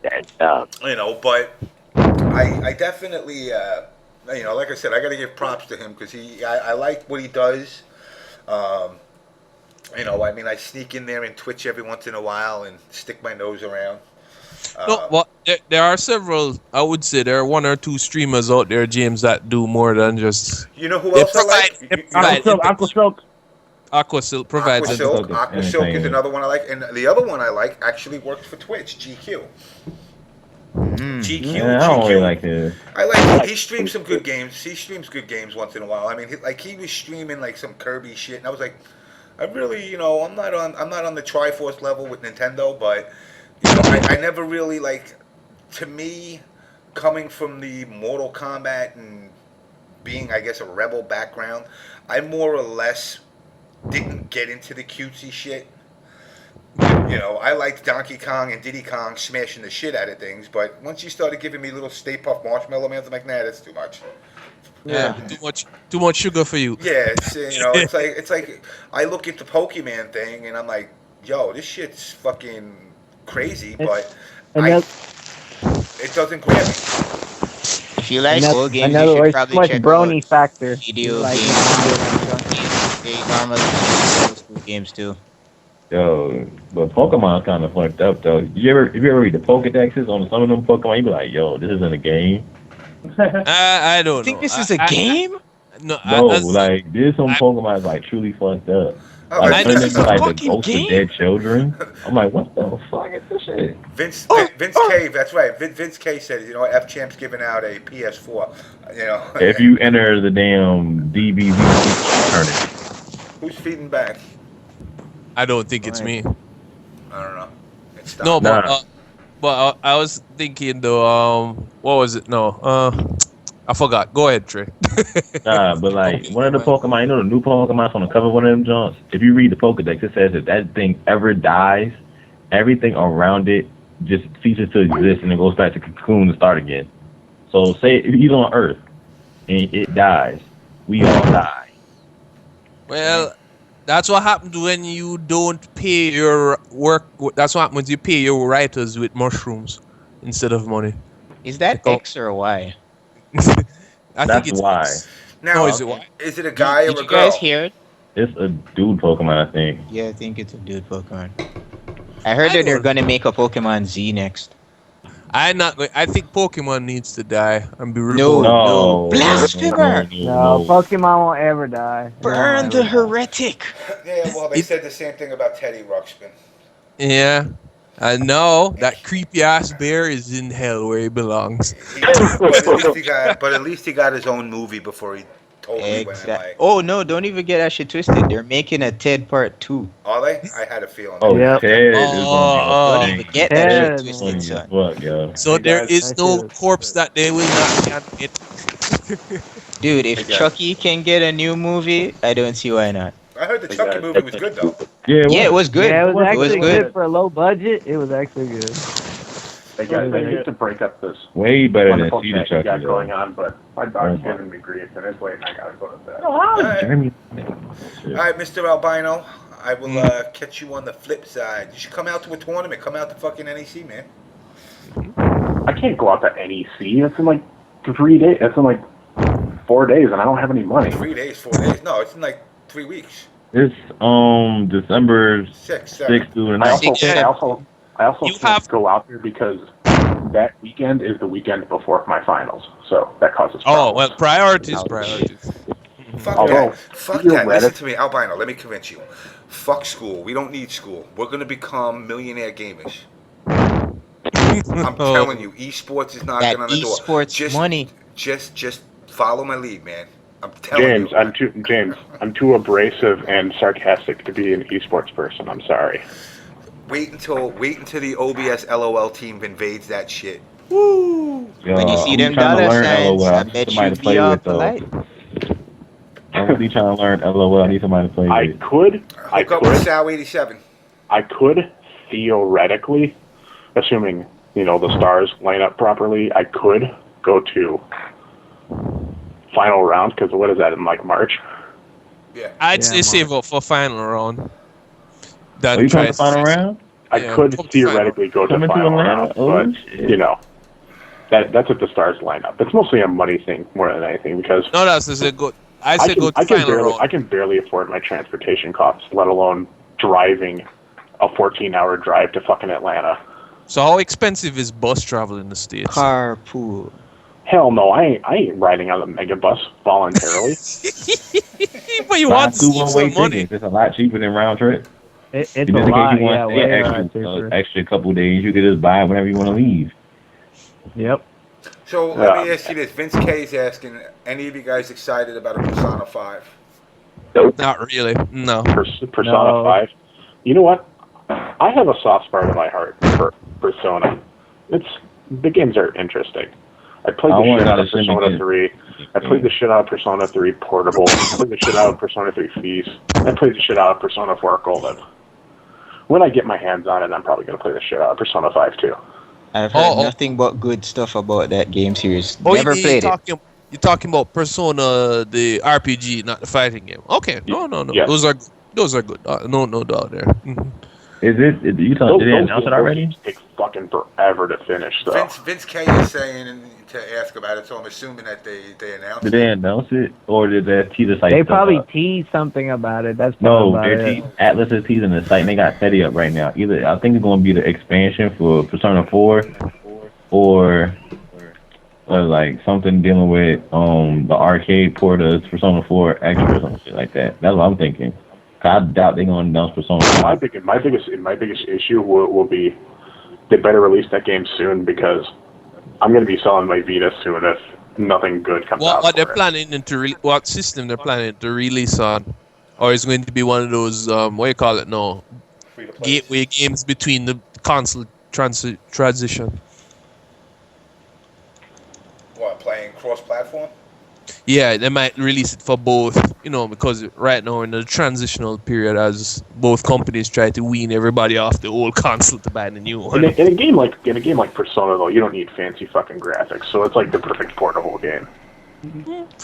That But I definitely, like I said, I got to give props to him because I like what he does. I sneak in there and Twitch every once in a while and stick my nose around. No, well, there are several. I would say there are one or two streamers out there, James, that do more than just. You know who They else I like? provide- they provide- Aqua Silk. Aquasilk provides Aqua it. Silk. Entertainment. Aqua Silk is another one I like, and the other one I like actually works for Twitch. GQ. GQ. Yeah, I don't really like this. I like. He streams some good games. He streams good games once in a while. I mean, he was streaming like some Kirby shit, and I was like, I really, I'm not on the Triforce level with Nintendo, but I never really like. To me, coming from the Mortal Kombat and being, I guess, a rebel background, I more or less didn't get into the cutesy shit. I liked Donkey Kong and Diddy Kong smashing the shit out of things, but once you started giving me little Stay Puft Marshmallow Man, I'm like, nah, that's too much. Yeah, too much sugar for you. Yeah, it's like I look at the Pokemon thing and I'm like, yo, this shit's fucking crazy, but it doesn't grab me. If you like old games, in you other should words, probably too much check brony out factor. video Like, games. They normally do school games too. Yo, but Pokemon's kind of fucked up though. If you ever read the Pokedexes on some of them Pokemon, you be like, yo, this isn't a game. I don't know. You think this is a game? No, No, like there's some Pokemon that's like truly fucked up. Oh, Like, this some is niggas a like the fucking ghost of game? dead children. I'm like, what the fuck is this shit? Vince K, that's right. Vince K said, F Champ's giving out a PS4. If you enter the damn DBZ tournament, Who's feeding back? I don't think it's me. I don't know. It's stopped. No, Nah. but I was thinking though. What was it? No, I forgot. Go ahead, Trey. nah, but like one of the Pokemon, the new Pokemon's on the cover of one of them joints. If you read the Pokedex, it says if that thing ever dies, everything around it just ceases to exist and it goes back to cocoon to start again. So say if he's on Earth and it dies, we all die. Well, that's what happens when you don't pay your work. That's what happens when you pay your writers with mushrooms instead of money. Is that X or Y? I That's think it's why. Now, No, is it why? is it a guy Did or a you girl? guys hear it? It's a dude Pokemon, I think. Yeah, I think it's a dude Pokemon. I heard that they're gonna make a Pokemon Z next. I think Pokemon needs to die and be No. reborn. No. Blasphemer! No, Pokemon won't ever die. Burn the heretic! Yeah, well, they said the same thing about Teddy Ruxpin. Yeah, And now that creepy ass bear is in hell where he belongs. But at least he got his own movie before he totally went in like. Oh no! Don't even get that shit twisted. They're making a Ted Part 2. Are they? I had a feeling. Oh, Yeah. Ted is Don't gonna even be get that Ted, shit twisted, funny son. as fuck, yo. So there is that no shit is- corpse that they will not get. Dude, if Chucky can get a new movie, I don't see why not. I heard the Chucky movie was good though. Yeah, Yeah, it was good. Yeah, it was actually good. good for a low budget. It was actually good. Hey guys, I hate to break up this way better than wonderful see the chat you got Chucky. going on, but my dog's Oh, giving me grief and it's late and I gotta go to bed. Jeremy. All right, Mr. Albino, I will catch you on the flip side. You should come out to a tournament. Come out to fucking NEC, man. I can't go out to NEC. It's in like 3 days. It's in like 4 days, and I don't have any money. 3 days, 4 days. No, it's in like 3 weeks. It's December 6th, 6th through the I 9th. also You can't have- go out there because that weekend is the weekend before my finals, so that causes Oh problems. well, priorities. Fuck Although, that. Fuck you're that. Listen right. to me, Albino. Let me convince you. Fuck school. We don't need school. We're gonna become millionaire gamers. I'm telling you, esports is knocking That on the door. esports money. Just follow my lead, man. I'm telling James, I'm too abrasive and sarcastic to be an esports person. I'm sorry. Wait until the OBS LOL team invades that shit. Yo, When you see I'm them trying to dollar learn signs, LOL. I I need bet somebody you to play be all with, though. polite. I'm really trying to learn LOL. I need somebody to play I with. Hook up with Sal87. I could theoretically, assuming the stars line up properly, I could go to final round because what is that in like March? Yeah. I'd Yeah, say save up for final round. That Are you trying tries- to final round? I Yeah, could come to theoretically go to Coming to final Atlanta? round, Oh, but shit. that's if the stars line up. It's mostly a money thing more than anything because No, that's a good. I say go to final round. I can barely afford my transportation costs, let alone driving a 14-hour drive to fucking Atlanta. So how expensive is bus travel in the States? Carpool. Hell no, I ain't riding on a megabus voluntarily. But you Buy want to two save one-way some money. tickets. It's a lot cheaper than round trip. It's Just a in case lot, you yeah, want way to a stay lot extra, cheaper. extra couple days, you could just buy it whenever you want to leave. Yep. So let me ask you this. Vince K is asking, any of you guys excited about a Persona 5? Not really. No. Persona No. 5. You know what? I have a soft spot in my heart for Persona. The games are interesting. I played the shit out of Persona 3. I played the shit out of Persona 3 Portable. I played the shit out of Persona 3 Feast. I played the shit out of Persona 4 Golden. When I get my hands on it, I'm probably going to play the shit out of Persona 5 too. I've heard nothing but good stuff about that game series. Oh, Never played it. You're talking about Persona, the RPG, not the fighting game. Okay. No. Yes. Those are good. No doubt there. Mhm. Is it? Did you tell? Did they announce it already? Those take fucking forever to finish, though. Vince K is saying to ask about it, so I'm assuming that they announced Did it. they announce it, or did they tease the site? They still probably up? teased something about it. That's No, probably about they're it. Atlas is teasing the site, and they got SETI up right now. Either I think it's going to be the expansion for Persona 4, or like something dealing with the arcade port of Persona 4 Extra or some shit like that. That's what I'm thinking. 'Cause I doubt they're going to announce Persona 5. My biggest issue will be they better release that game soon because I'm going to be selling my Vita soon if nothing good comes out. What they're for it. planning to what system they're planning to release on, or is going to be one of those what do you call it now? Free-to-play. Gateway games between the console transition. What, playing cross-platform? Yeah, they might release it for both, because right now we're in the transitional period as both companies try to wean everybody off the old console to buy the new one. In a game like Persona though, you don't need fancy fucking graphics, so it's like the perfect portable game.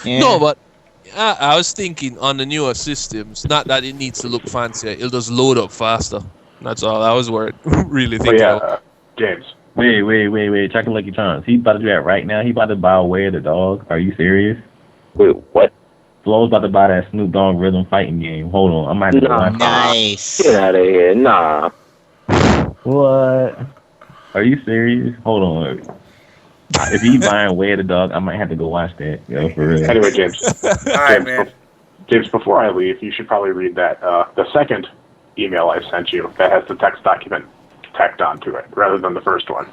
Yeah. No, but I was thinking on the newer systems, not that it needs to look fancier, it'll just load up faster. That's all I was really But thinking yeah, about. James. Wait. Chucky Lucky Charms. He about to do that right now. He about to buy Where the Dog. Are you serious? Wait, what? Flo's about to buy that Snoop Dogg rhythm fighting game. Hold on, I might have to go watch that. Nice. Get out of here. Nah. What? Are you serious? Hold on. If he buying Where the Dog, I might have to go watch that. Yo, for real. Anyway, James. All right, man. James, before I leave, you should probably read that the second email I sent you that has the text document tacked onto it rather than the first one.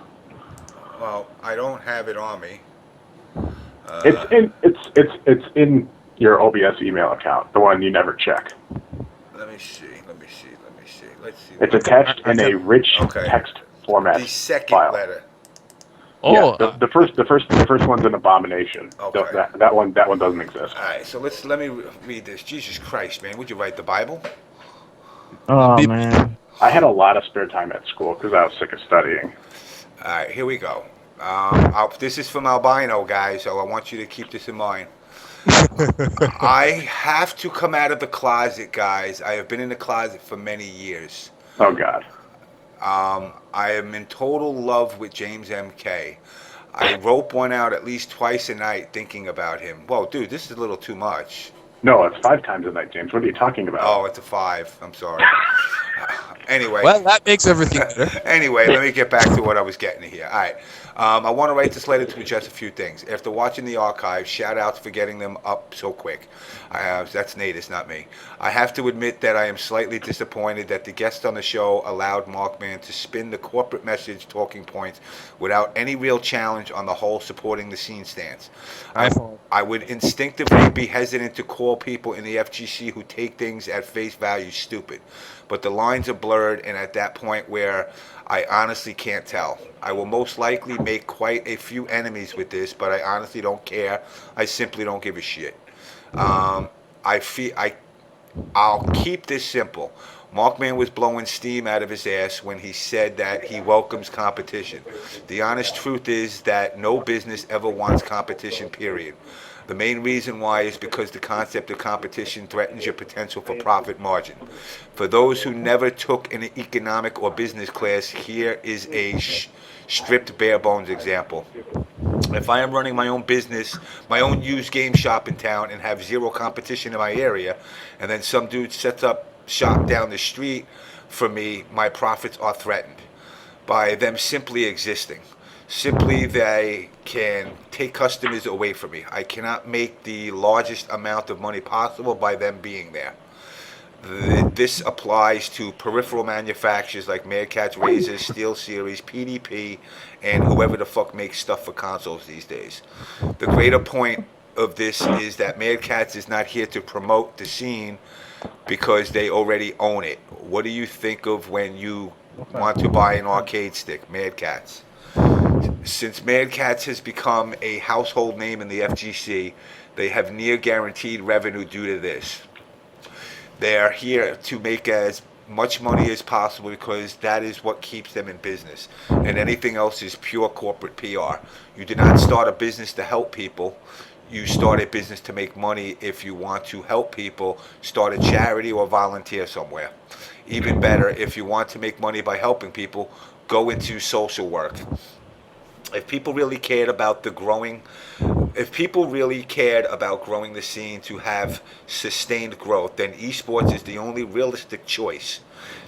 Well, I don't have it on me. It's in your OBS email account, the one you never check. Let me see. Let's see. It's attached in a rich text format. The second file. letter. Oh, yeah, the first one's an abomination. Okay. That one doesn't exist. All right, so let me read this. Jesus Christ, man, would you write the Bible? Oh man. I had a lot of spare time at school because I was sick of studying. All right, here we go. This is from Albino, guys, so I want you to keep this in mind. I have to come out of the closet, guys. I have been in the closet for many years. Oh, God. I am in total love with JamessMK. I rope one out at least twice a night thinking about him. Whoa, dude, this is a little too much. No, it's 5 times a night, James. What are you talking about? Oh, it's a 5. I'm sorry. Anyway. well, that makes everything better. Anyway, let me get back to what I was getting here. All right. I want to write this letter to address a few things. After watching the archives, shout outs for getting them up so quick. That's Natus, not me. I have to admit that I am slightly disappointed that the guest on the show allowed Markman to spin the corporate message talking points without any real challenge on the whole supporting the scene stance. I would instinctively be hesitant to call people in the FGC who take things at face value stupid, but the lines are blurred, and at that point where I honestly can't tell. I will most likely make quite a few enemies with this, but I honestly don't care. I simply don't give a shit. I'll keep this simple. Markman was blowing steam out of his ass when he said that he welcomes competition. The honest truth is that no business ever wants competition, period. The main reason why is because the concept of competition threatens your potential for profit margin. For those who never took an economic or business class, here is a stripped bare bones example. If I am running my own business, my own used game shop in town, and have zero competition in my area, and then some dude sets up shop down the street for me, my profits are threatened by them simply existing. Simply, they can take customers away from me. I cannot make the largest amount of money possible by them being there. This applies to peripheral manufacturers like Mad Catz, Razors, Steel Series, PDP, and whoever the fuck makes stuff for consoles these days. The greater point of this is that Mad Catz is not here to promote the scene because they already own it. What do you think of when you want to buy an arcade stick, Mad Catz? Since Mad Catz has become a household name in the FGC, they have near guaranteed revenue due to this. They are here to make as much money as possible because that is what keeps them in business. And anything else is pure corporate PR. You did not start a business to help people. You start a business to make money. If you want to help people, start a charity or volunteer somewhere. Even better, if you want to make money by helping people, go into social work. If people really cared about growing the scene to have sustained growth, then esports is the only realistic choice.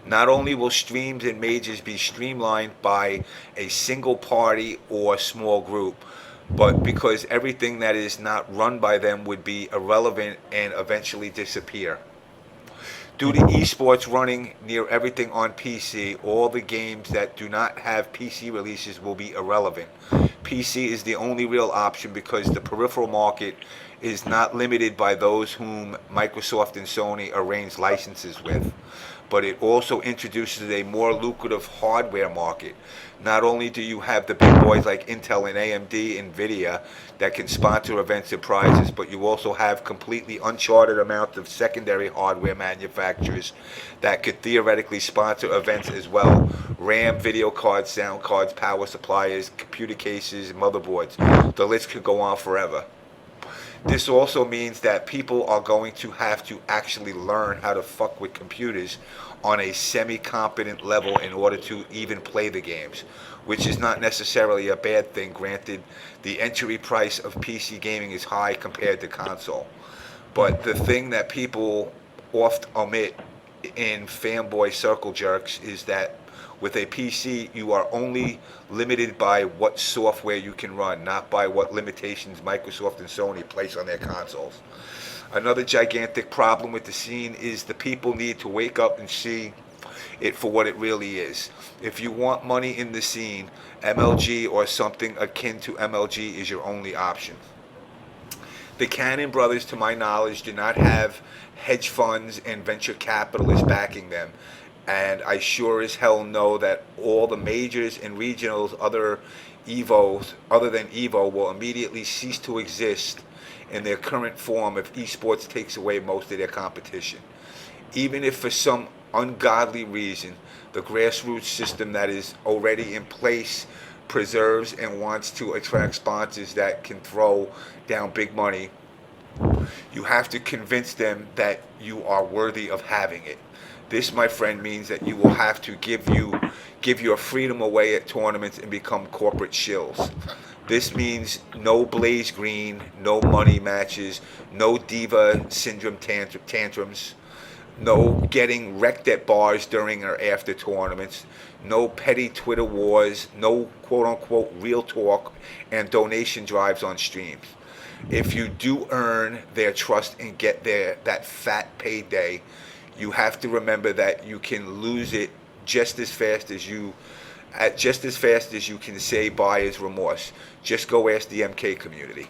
Not only will streams and majors be streamlined by a single party or small group, but because everything that is not run by them would be irrelevant and eventually disappear. Due to esports running near everything on PC, all the games that do not have PC releases will be irrelevant. PC is the only real option because the peripheral market is not limited by those whom Microsoft and Sony arrange licenses with, but it also introduces a more lucrative hardware market. Not only do you have the big boys like Intel and AMD, Nvidia that can sponsor events and prizes, but you also have completely uncharted amounts of secondary hardware manufacturers that could theoretically sponsor events as well. RAM, video cards, sound cards, power suppliers, computer cases, motherboards. The list could go on forever. This also means that people are going to have to actually learn how to fuck with computers on a semi-competent level in order to even play the games, which is not necessarily a bad thing. Granted, the entry price of PC gaming is high compared to console. But the thing that people oft omit in fanboy circle jerks is that with a PC, you are only limited by what software you can run, not by what limitations Microsoft and Sony place on their consoles. Another gigantic problem with the scene is the people need to wake up and see it for what it really is. If you want money in the scene, MLG or something akin to MLG is your only option. The Cannon brothers, to my knowledge, do not have hedge funds and venture capitalists backing them. And I sure as hell know that all the majors and regionals, other than Evo, will immediately cease to exist in their current form if esports takes away most of their competition. Even if for some ungodly reason the grassroots system that is already in place preserves and wants to attract sponsors that can throw down big money, you have to convince them that you are worthy of having it. This, my friend, means that you will have to give your freedom away at tournaments and become corporate shills. This means no Blaze Green, no money matches, no diva syndrome tantrums, no getting wrecked at bars during or after tournaments, no petty Twitter wars, no quote-unquote real talk, and donation drives on streams. If you do earn their trust and get that fat payday, you have to remember that you can lose it just as fast as you can say buyer's remorse. Just go ask the MK community.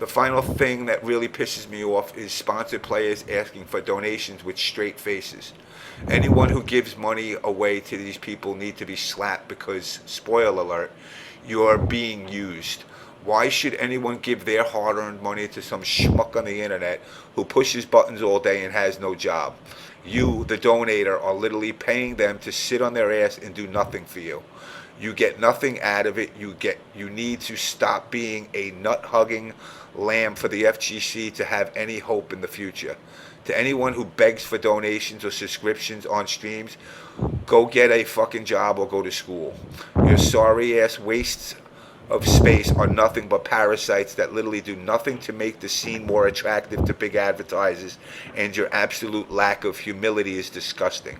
The final thing that really pisses me off is sponsored players asking for donations with straight faces. Anyone who gives money away to these people need to be slapped because, spoiler alert, you're being used. Why should anyone give their hard-earned money to some schmuck on the internet who pushes buttons all day and has no job? You, the donator, are literally paying them to sit on their ass and do nothing for you. You get nothing out of it. You need to stop being a nut-hugging lamb for the FGC to have any hope in the future. To anyone who begs for donations or subscriptions on streams, go get a fucking job or go to school. Your sorry-ass wastes of space are nothing but parasites that literally do nothing to make the scene more attractive to big advertisers, and your absolute lack of humility is disgusting.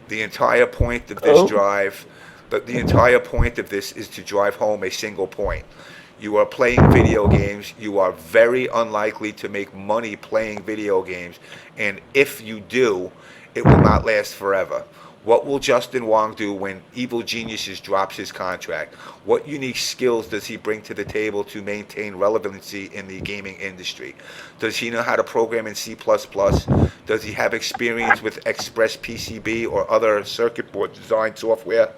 The entire point of this is to drive home a single point. You are playing video games. You are very unlikely to make money playing video games, and if you do, it will not last forever. What will Justin Wong do when Evil Geniuses drops his contract? What unique skills does he bring to the table to maintain relevancy in the gaming industry? Does he know how to program in C++? Does he have experience with Express PCB or other circuit board design software?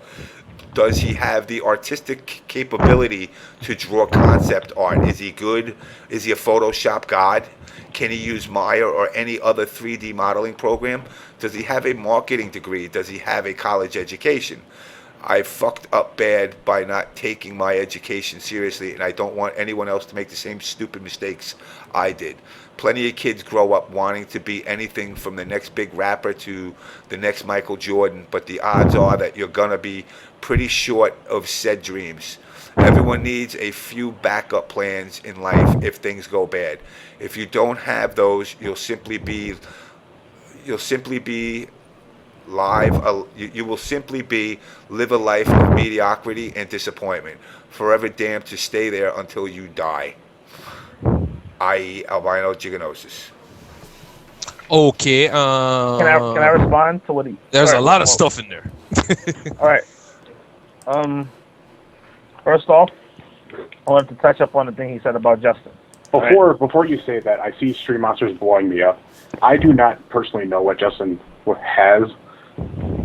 Does he have the artistic capability to draw concept art? Is he good? Is he a Photoshop god? Can he use Maya or any other 3D modeling program? Does he have a marketing degree? Does he have a college education? I fucked up bad by not taking my education seriously, and I don't want anyone else to make the same stupid mistakes I did. Plenty of kids grow up wanting to be anything from the next big rapper to the next Michael Jordan, but the odds are that you're gonna be pretty short of said dreams. Everyone needs a few backup plans in life if things go bad. If you don't have those, you will simply be live a life of mediocrity and disappointment, forever damned to stay there until you die. I.e. Albino Jiginosis. Okay. Can I respond to what he? There's a lot of stuff in there. All right. First off, I wanted to touch up on the thing he said about Justin. Before you say that, I see Stream Monsters blowing me up. I do not personally know what Justin has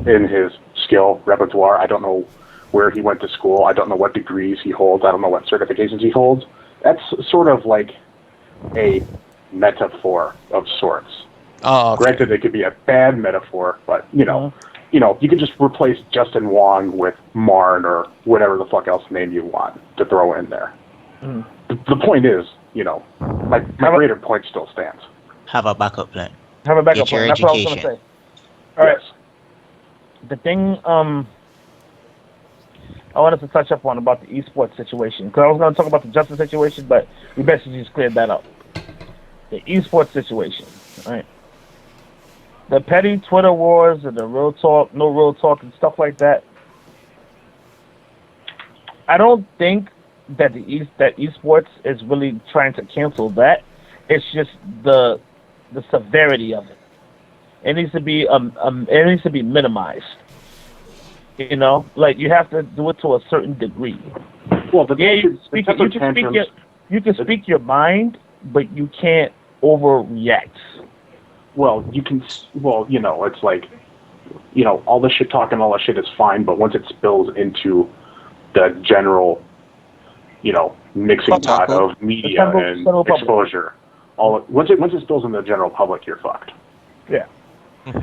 in his skill repertoire. I don't know where he went to school. I don't know what degrees he holds. I don't know what certifications he holds. That's sort of like a metaphor of sorts. Oh, okay. Granted, it could be a bad metaphor, but you could just replace Justin Wong with Marn or whatever the fuck else name you want to throw in there. Mm. The point is, my greater point still stands. Have a backup plan. Have a backup Get your plan. That's what I was going to education. say. All right. Yes. The thing I wanted to touch up on about the esports situation, because I was going to talk about the Justin situation, but we basically just cleared that up. The esports situation, all right? The petty Twitter wars and the real talk, no real talk and stuff like that, I don't think that that esports is really trying to cancel that. It's just the severity of it. It needs to be minimized. You know, like you have to do it to a certain degree. Well, Yeah, you can speak your mind, but you can't overreact. Well, you can. Well, you know, it's like, you know, all the shit talking, all that shit is fine, but once it spills into the general, you know, mixing pot of media and exposure, once it spills in the general public, you're fucked. Yeah.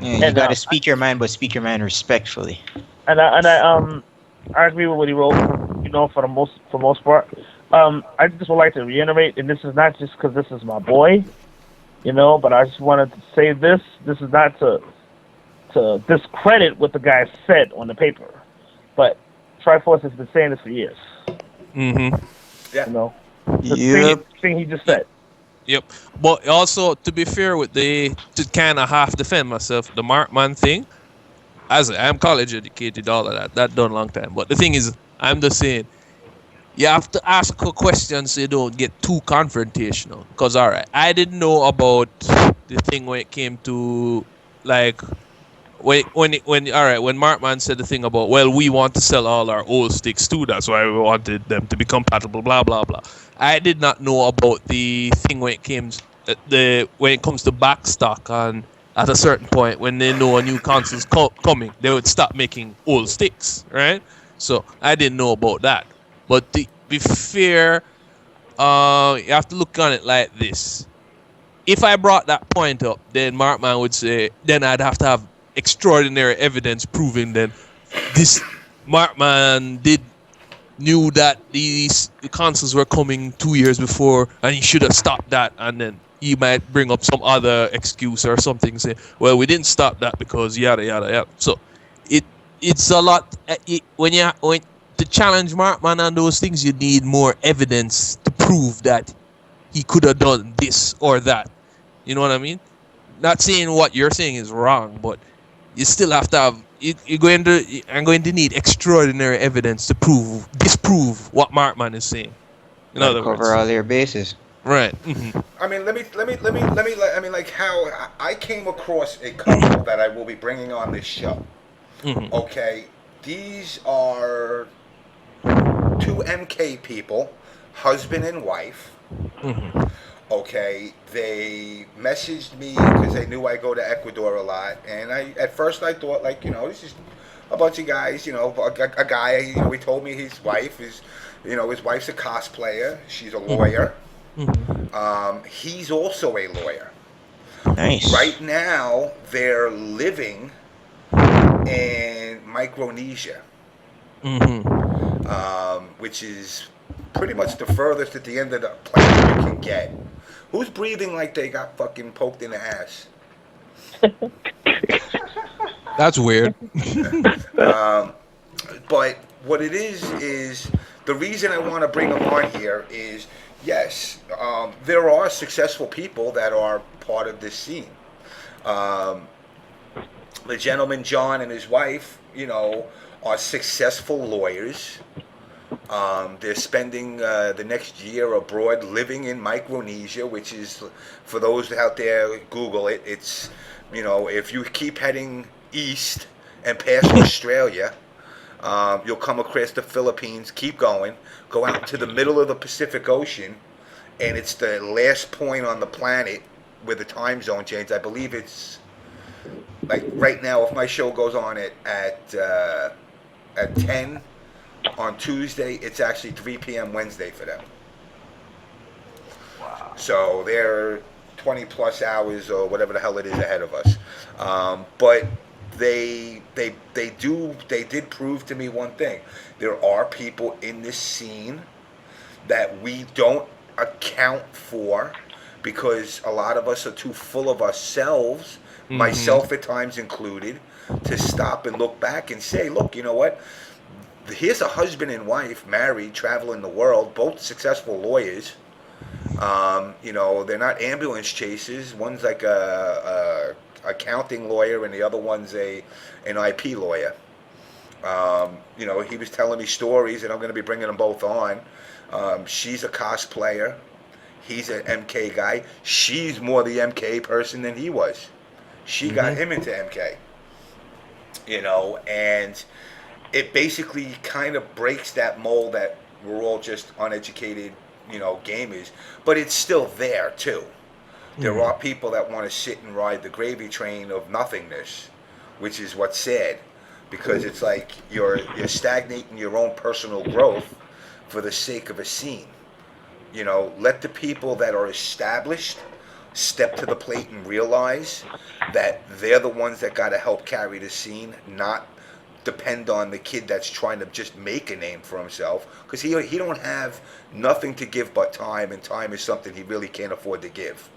Yeah, you gotta speak your mind, but speak your mind respectfully. And I agree with what he wrote. You know, for most part, I just would like to reiterate, and this is not just because this is my boy, you know, but I just wanted to say this. This is not to discredit what the guy said on the paper, but Triforce has been saying this for years. Mm-hmm. Yeah. You know, the thing he just said. Yep. But also, to be fair with to kind of half defend myself, the Markman thing, I'm college educated, all of that done long time. But the thing is, I'm just saying, you have to ask a question so you don't get too confrontational. Because, all right, I didn't know about the thing when it came to, like, when Markman said the thing about, well, we want to sell all our old sticks too, that's why we wanted them to be compatible, blah blah blah. I did not know about the thing when it comes to backstock, and at a certain point when they know a new console's coming, they would stop making old sticks, right? So I didn't know about that. But to be fair, you have to look on it like this. If I brought that point up, then Markman would say, then I'd have to have extraordinary evidence proving that this Markman knew that the consoles were coming 2 years before, and he should have stopped that. And then he might bring up some other excuse or something, say, well, we didn't stop that because yada yada yada. So it's a lot. When to challenge Markman on those things, you need more evidence to prove that he could have done this or that. You know what I mean? Not saying what you're saying is wrong, but you still have to have. I'm going to need extraordinary evidence to disprove what Markman is saying. In other words, cover all your bases. Right. Mm-hmm. I mean, let me like how I came across a couple that I will be bringing on this show. Mm-hmm. Okay, these are two MK people, husband and wife. Mm-hmm. Okay, they messaged me because they knew I go to Ecuador a lot, and at first I thought, like, you know, this is a bunch of guys, you know, a guy, you know, he told me his wife is, you know, his wife's a cosplayer, she's a lawyer. Mm-hmm. He's also a lawyer. Nice. Right now, they're living in Micronesia, which is pretty much the furthest at the end of the planet you can get. Who's breathing like they got fucking poked in the ass? That's weird. But what it is the reason I want to bring them on here is, yes, there are successful people that are part of this scene. The gentleman, John, and his wife, you know, are successful lawyers. They're spending the next year abroad living in Micronesia, which is, for those out there, Google it. It's, you know, if you keep heading east and past Australia, you'll come across the Philippines. Keep going. Go out to the middle of the Pacific Ocean, and it's the last point on the planet where the time zone changes. I believe it's, like, right now, if my show goes on at 10 on Tuesday, it's actually 3 p.m. Wednesday for them. Wow. So they're 20 plus hours or whatever the hell it is ahead of us. But they did prove to me one thing. There are people in this scene that we don't account for because a lot of us are too full of ourselves, myself at times included, to stop and look back and say, look, you know what? Here's a husband and wife, married, traveling the world, both successful lawyers. You know, they're not ambulance chasers. One's like a accounting lawyer, and the other one's an IP lawyer. You know, he was telling me stories, and I'm going to be bringing them both on. She's a cosplayer. He's an MK guy. She's more the MK person than he was. She got him into MK. You know, and it basically kind of breaks that mold that we're all just uneducated, gamers, but it's still there too. There are people that want to sit and ride the gravy train of nothingness, which is what's sad, because it's like you're stagnating your own personal growth for the sake of a scene. Let the people that are established step to the plate and realize that they're the ones that got to help carry the scene, not depend on the kid that's trying to just make a name for himself, because he don't have nothing to give but time, and time is something he really can't afford to give.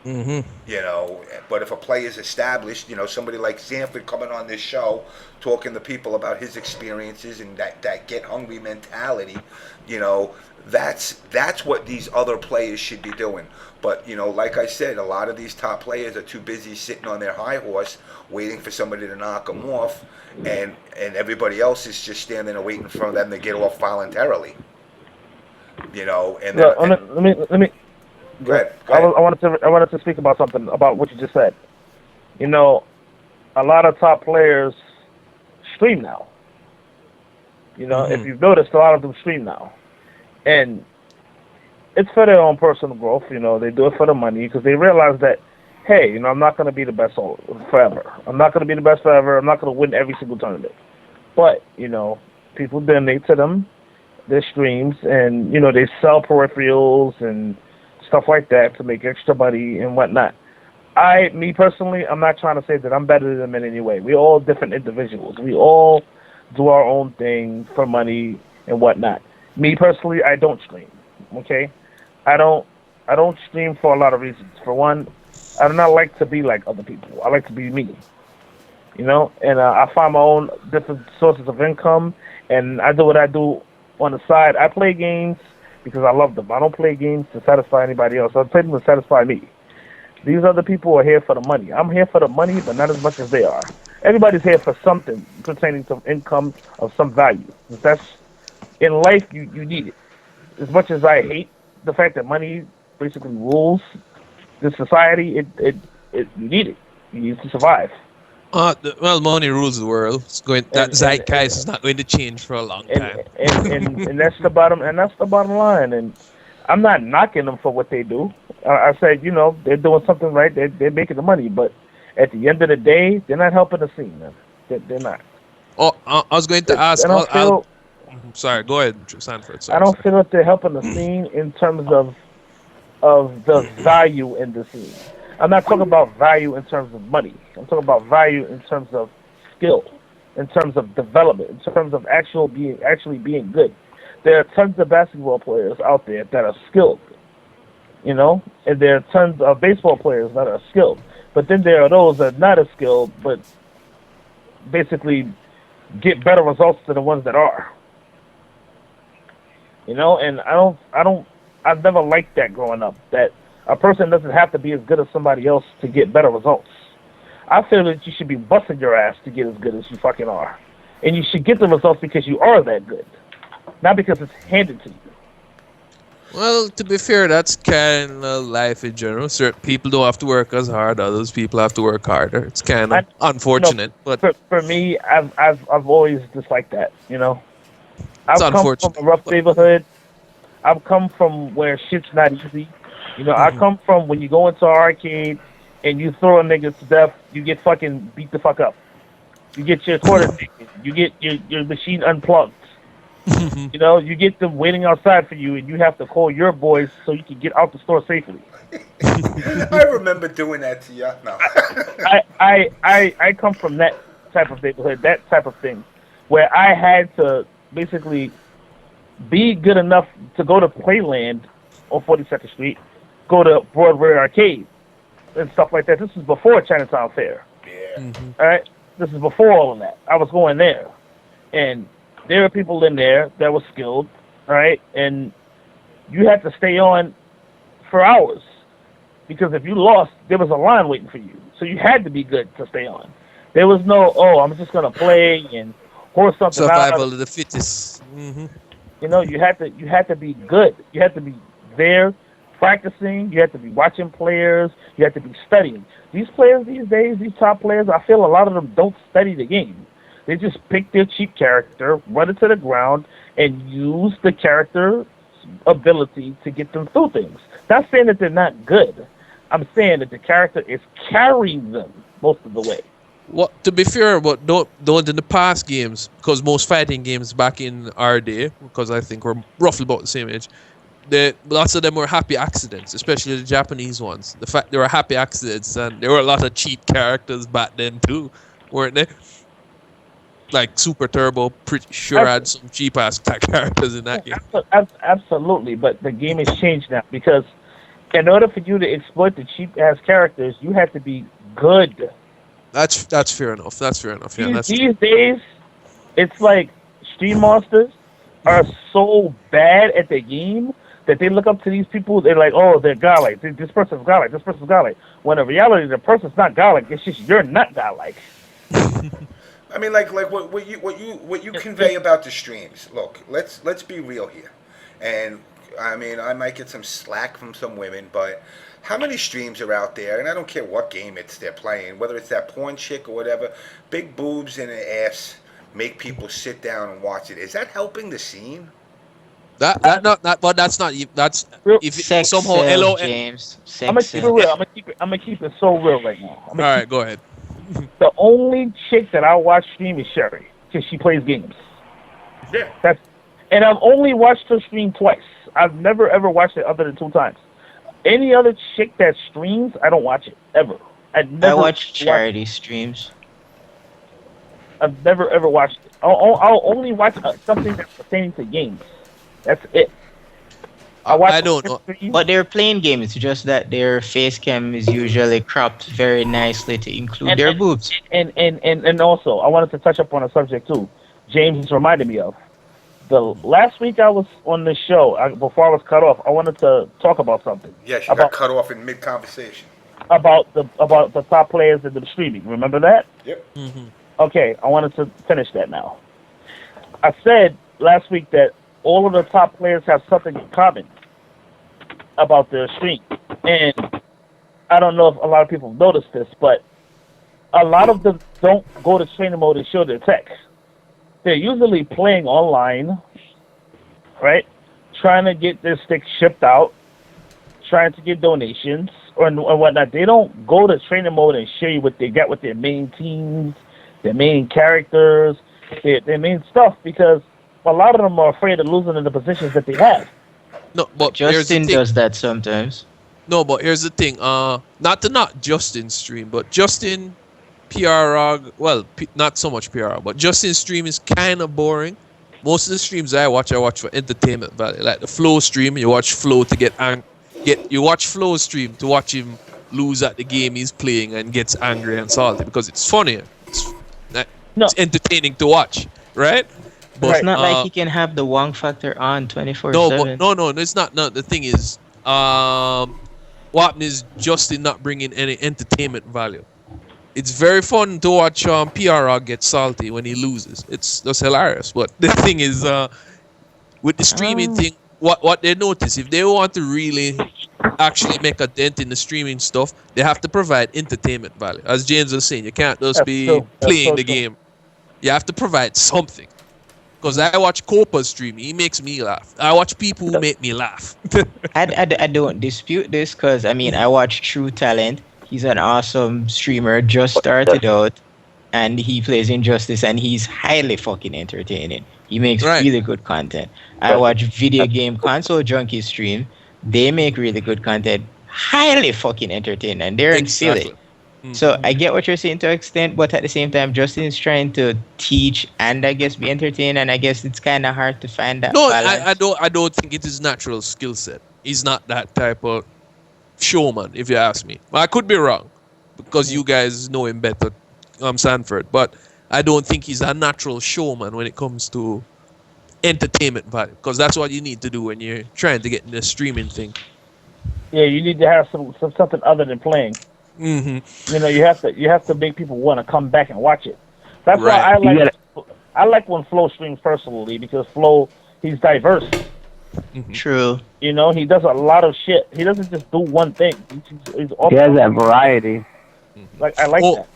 But if a player is established, somebody like Sanford coming on this show, talking to people about his experiences and that get hungry mentality, that's what these other players should be doing. But like I said, a lot of these top players are too busy sitting on their high horse, waiting for somebody to knock them off, and everybody else is just standing there waiting for them to get off voluntarily. And let me. Go ahead. I wanted to speak about something about what you just said. A lot of top players stream now. If you've noticed, a lot of them stream now, and it's for their own personal growth. They do it for the money because they realize that, hey, I'm not going to be the best forever. I'm not going to be the best forever. I'm not going to win every single tournament. But people donate to them, their streams, and they sell peripherals and stuff like that to make extra money and whatnot. Me personally, I'm not trying to say that I'm better than them in any way. We're all different individuals. We all do our own thing for money and whatnot. Me personally, I don't stream. Okay, I don't stream for a lot of reasons. For one, I do not like to be like other people. I like to be me. And I find my own different sources of income, and I do what I do on the side. I play games because I love them. I don't play games to satisfy anybody else. I play them to satisfy me. These other people are here for the money. I'm here for the money, but not as much as they are. Everybody's here for something pertaining to income of some value. That's in life, you need it. As much as I hate the fact that money basically rules this society, you need it. You need to survive. Money rules the world. That zeitgeist is not going to change for a long time. And that's the bottom. And that's the bottom line. And I'm not knocking them for what they do. I said, they're doing something right. They're making the money, but at the end of the day, they're not helping the scene, man. They're not. Oh, I was going to ask. Sorry, go ahead, Sanford. Sorry, I don't feel that they're helping the scene in terms of the value in the scene. I'm not talking about value in terms of money. I'm talking about value in terms of skill, in terms of development, in terms of actually being good. There are tons of basketball players out there that are skilled, and there are tons of baseball players that are skilled. But then there are those that are not as skilled, but basically get better results than the ones that are. And I've never liked that growing up, that a person doesn't have to be as good as somebody else to get better results. I feel that you should be busting your ass to get as good as you fucking are. And you should get the results because you are that good, not because it's handed to you. Well, to be fair, that's kind of life in general. Certain people don't have to work as hard. Others people have to work harder. It's kind of unfortunate, but for me, I've always disliked that. I've come from a rough neighborhood. I've come from where shit's not easy. I come from when you go into an arcade and you throw a nigga to death, you get fucking beat the fuck up. You get your quarter taken. You get your machine unplugged. You get them waiting outside for you, and you have to call your boys so you can get out the store safely. I remember doing that to you. No. I come from that type of neighborhood, that type of thing, where I had to basically be good enough to go to Playland on 42nd Street, go to Broadway Arcade, and stuff like that. This is before Chinatown Fair. Yeah. All right? This is before all of that. I was going there. And there were people in there that were skilled, all right? And you had to stay on for hours. Because if you lost, there was a line waiting for you. So you had to be good to stay on. There was no, I'm just going to play and horse something out. Survival of the fittest. Mm-hmm. You had to be good. You had to be there practicing. You had to be watching players. You had to be studying. These players these days, these top players, I feel a lot of them don't study the game. They just pick their cheap character, run it to the ground, and use the character's ability to get them through things. Not saying that they're not good. I'm saying that the character is carrying them most of the way. Well, to be fair, but don't in the past games, because most fighting games back in our day, because I think we're roughly about the same age, lots of them were happy accidents, especially the Japanese ones. The fact they were happy accidents, and there were a lot of cheap characters back then too, weren't they? Like Super Turbo, pretty sure had some cheap ass characters in that game. Absolutely, but the game has changed now because in order for you to exploit the cheap ass characters, you have to be good. That's fair enough. That's fair enough. Yeah, These days, it's like Stream Monsters are so bad at the game that they look up to these people. They're like, oh, they're godlike. This person's godlike. This person's godlike. When in reality, the person's not godlike. It's just you're not godlike. I mean, like what you convey about the streams. Look, let's be real here, and I mean, I might get some slack from some women, but how many streams are out there? And I don't care what game they're playing, whether it's that porn chick or whatever. Big boobs and an ass make people sit down and watch it. Is that helping the scene? That's not if Sex somehow sells, LOL. James. I'm gonna keep it real. I'm gonna keep it so real right now. All right, go ahead. The only chick that I watch stream is Sherry because she plays games. Yeah. And I've only watched her stream twice. I've never ever watched it other than 2 times. Any other chick that streams, I don't watch it ever. I watch charity streams. I've never ever watched it. I'll only watch something that's pertaining to games. That's it. I don't know. But they're playing games, just that their face cam is usually cropped very nicely to include their boobs. And also, I wanted to touch up on a subject too. James reminded me of. The last week I was on the show, before I was cut off, I wanted to talk about something. Yes, you got cut off in mid-conversation. About the top players in the streaming. Remember that? Yep. Mm-hmm. Okay, I wanted to finish that now. I said last week that all of the top players have something in common about their stream. And I don't know if a lot of people have noticed this, but a lot of them don't go to trainer mode and show their tech. They're usually playing online, right? Trying to get their sticks shipped out, trying to get donations or whatnot. They don't go to trainer mode and show you what they got with their main teams, their main characters, their main stuff, because a lot of them are afraid of losing in the positions that they have. No, but Justin does that sometimes. No, but here's the thing. Not Justin's stream, but Justin PRog. Well, not so much PRog, but Justin's stream is kind of boring. Most of the streams I watch for entertainment value. Like the Flow stream, you watch Flow to you watch Flow stream to watch him lose at the game he's playing and gets angry and salty because it's funny. It's entertaining to watch, right? But it's not like he can have the Wong factor on 24/7. No, it's not. No, the thing is, what happened is Justin not bringing any entertainment value. It's very fun to watch PRR get salty when he loses. It's just hilarious. But the thing is, with the streaming thing, what they notice, if they want to really actually make a dent in the streaming stuff, they have to provide entertainment value. As James was saying, you can't just be playing the game. You have to provide something. Because I watch Copa's stream, he makes me laugh. I watch people who make me laugh. I don't dispute this because, I mean, I watch True Talent. He's an awesome streamer, just started out, and he plays Injustice, and he's highly fucking entertaining. He makes really good content. I watch Video Game Console Junkie stream. They make really good content, highly fucking entertaining, and they're in Philly. So I get what you're saying to an extent, but at the same time, Justin's trying to teach and I guess be entertained, and I guess it's kind of hard to find that balance. I don't think it is natural skill set. He's not that type of showman, if you ask me. Well, I could be wrong because you guys know him better, Sanford. But I don't think he's a natural showman when it comes to entertainment value, because that's what you need to do when you're trying to get in the streaming thing. Yeah, you need to have something other than playing. Mm-hmm. You know, you have to make people want to come back and watch it. That's why I like when Flo streams personally, because Flo, he's diverse. Mm-hmm. True. You know, he does a lot of shit. He doesn't just do one thing. He has that variety. Like I like that.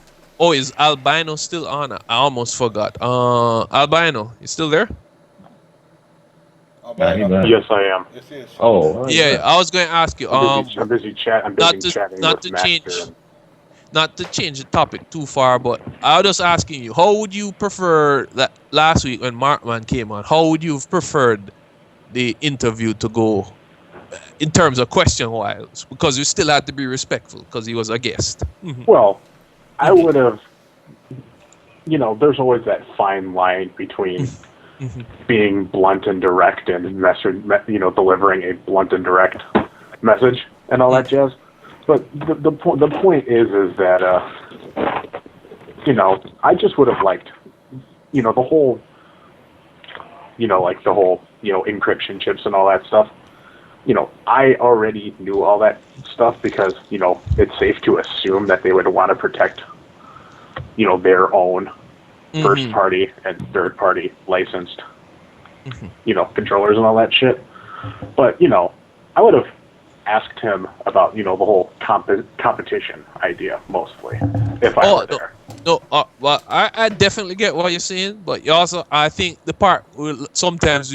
Oh, is Albino still on? I almost forgot. Albino, you still there? Nah, he left. Yes, I am. Yes, yes. Oh, Yeah, I was going to ask you. I'm busy chatting not with to change, Master. not to change the topic too far, but I was just asking you, how would you prefer that last week when Markman came on? How would you have preferred the interview to go in terms of question wise? Because you still had to be respectful because he was a guest. Well, I would have. There's always that fine line between being blunt and direct and delivering a blunt and direct message and all that jazz. But the point is that I just would have liked the whole encryption chips and all that stuff. I already knew all that stuff because it's safe to assume that they would want to protect their own first party and third party licensed controllers and all that shit. But I would have asked him about the whole competition idea mostly if I were there. No, well, I definitely get what you're saying, but you also, I think the part sometimes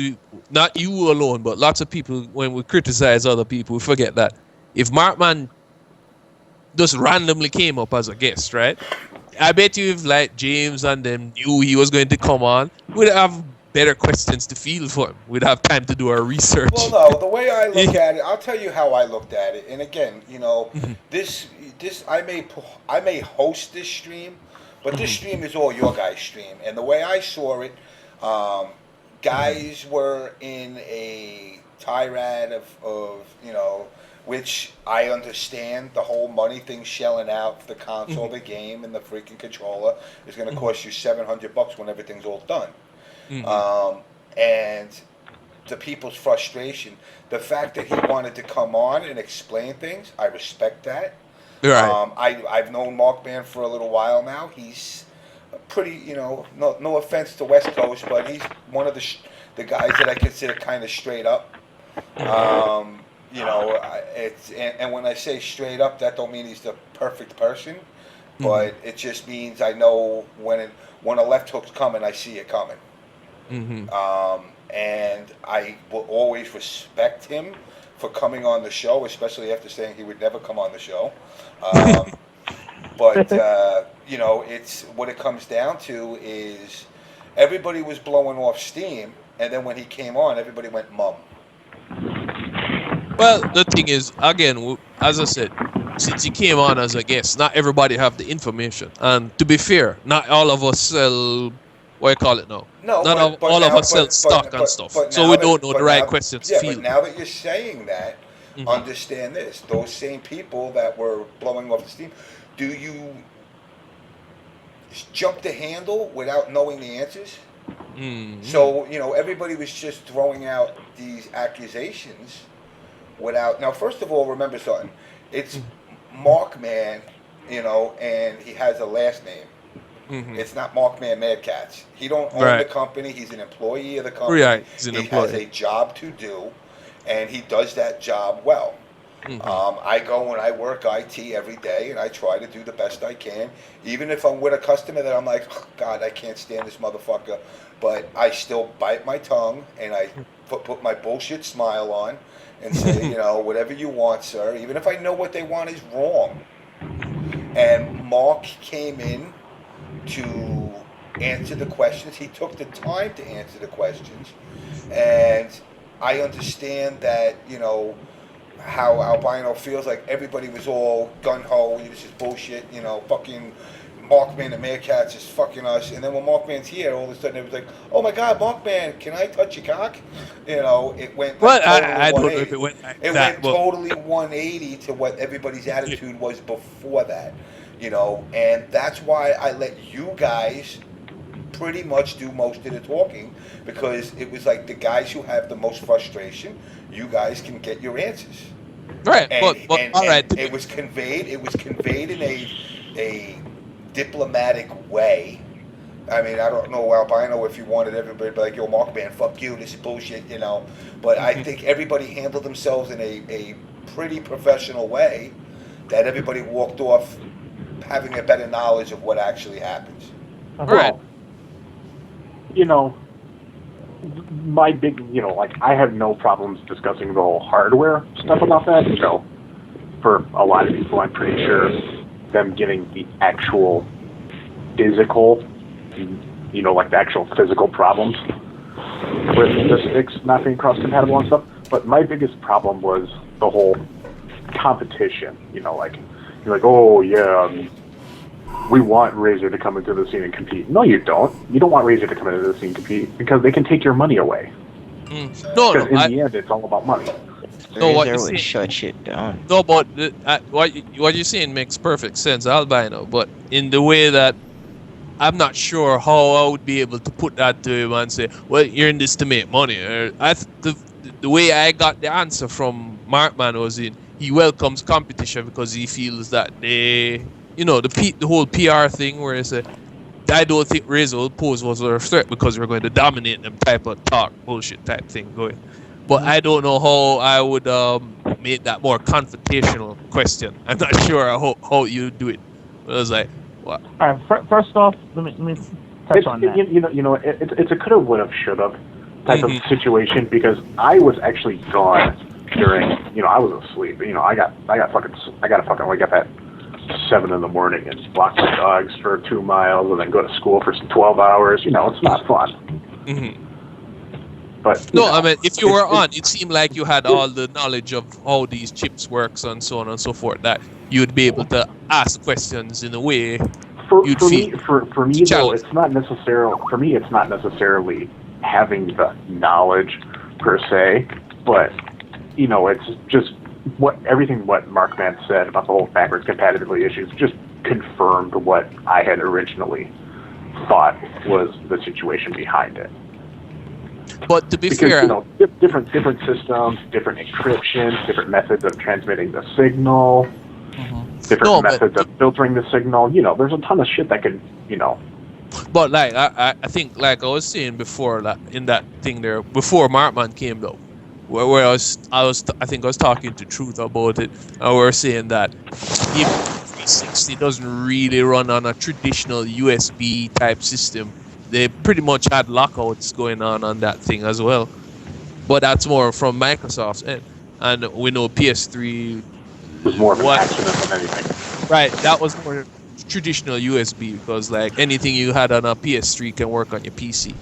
not you alone, but lots of people, when we criticize other people, we forget that if Markman just randomly came up as a guest, right? I bet you if like James and them knew he was going to come on, we'd have better questions to field for him. We'd have time to do our research. Well, no, the way I look at it, I'll tell you how I looked at it. And again, this I may host this stream, but this stream is all your guys' stream. And the way I saw it, guys were in a tirade of which I understand the whole money thing shelling out for the console, the game, and the freaking controller is going to cost you $700 when everything's all done. And the people's frustration, the fact that he wanted to come on and explain things, I respect that. Right. I've known Markman for a little while now. He's pretty, no offense to West Coast, but he's one of the guys that I consider kind of straight up. And when I say straight up, that don't mean he's the perfect person, but it just means I know when a left hook's coming, I see it coming. And I will always respect him for coming on the show, especially after saying he would never come on the show. But it's what it comes down to is everybody was blowing off steam, and then when he came on, everybody went mum. Well, the thing is, again, as I said, since he came on as a guest, not everybody have the information. And to be fair, not all of us sell, what you call it now? No, not all of us sell stock and stuff. So we don't know the right questions to field. But now that you're saying that, understand this. Those same people that were blowing off the steam, do you jump the handle without knowing the answers? So, everybody was just throwing out these accusations without. Now, first of all, remember something. It's Markman, and he has a last name. It's not Markman Mad Cats. He don't own the company. He's an employee of the company. Right. He's an employee. Has a job to do, and he does that job well. I go and I work IT every day, and I try to do the best I can. Even if I'm with a customer that I'm like, oh, God, I can't stand this motherfucker, but I still bite my tongue, and I put my bullshit smile on and say, whatever you want, sir, even if I know what they want is wrong. And Mark came in to answer the questions. He took the time to answer the questions. And I understand that, how Albino feels like everybody was all gung-ho, this is bullshit, fucking Markman and Meerkats is fucking us. And then when Markman's here, all of a sudden it was like, oh my God, Markman, can I touch your cock? It went Well, totally I don't know 180. if it went like It that, went but totally 180 to what everybody's attitude was before that. And that's why I let you guys pretty much do most of the talking, because it was like the guys who have the most frustration, you guys can get your answers. Right, And, but and, all and right. it was conveyed in a diplomatic way. I mean, I don't know, Albino, if you wanted everybody to be like, yo, Markman, fuck you, this is bullshit, But I think everybody handled themselves in a pretty professional way, that everybody walked off having a better knowledge of what actually happens. Right. You know, my big, you know, like, I have no problems discussing the whole hardware stuff about that. You know, for a lot of people, I'm pretty sure them getting the actual physical, you know, like the actual physical problems with the sticks not being cross-compatible and stuff. But my biggest problem was the whole competition. You know, like, you're like, oh, yeah, we want Razer to come into the scene and compete. No, you don't. You don't want Razer to come into the scene and compete because they can take your money away. No, Because in the end, it's all about money. No, what Razer you would say- shut shit down. No, but what you're saying makes perfect sense, Albino. But in the way that I'm not sure how I would be able to put that to him and say, "Well, you're in this to make money." The way I got the answer from Markman was he welcomes competition because he feels that the whole PR thing where he said, "I don't think Razer will pose was a threat because we're going to dominate them," type of talk bullshit type thing going. But I don't know how I would make that more confrontational question. I'm not sure how you do it. But I was like, what? All right. First off, let me touch on that. It's a coulda, woulda, shoulda type of situation because I was actually gone during, I was asleep. I gotta fucking wake up at 7 in the morning and walk my dogs for 2 miles and then go to school for 12 hours. It's not fun. Mm-hmm. But no, I mean, if you were on, it seemed like you had all the knowledge of how these chips works and so on and so forth, that you'd be able to ask questions in a way for you'd me, feel for me though, challenged. it's not necessarily having the knowledge per se, but it's just what Markman said about the whole backwards compatibility issues just confirmed what I had originally thought was the situation behind it. But to be Because, fair, different systems, different encryption, different methods of transmitting the signal, different methods of filtering the signal. There's a ton of shit that could, But like I think, like I was saying before, like in that thing there before Markman came though, where I was talking to Truth about it, and we were saying that if 360 doesn't really run on a traditional USB type system, they pretty much had lockouts going on that thing as well. But that's more from Microsoft's end, and we know PS3 was more of an accident than anything. Right, that was more traditional USB because like anything you had on a PS3 can work on your PC.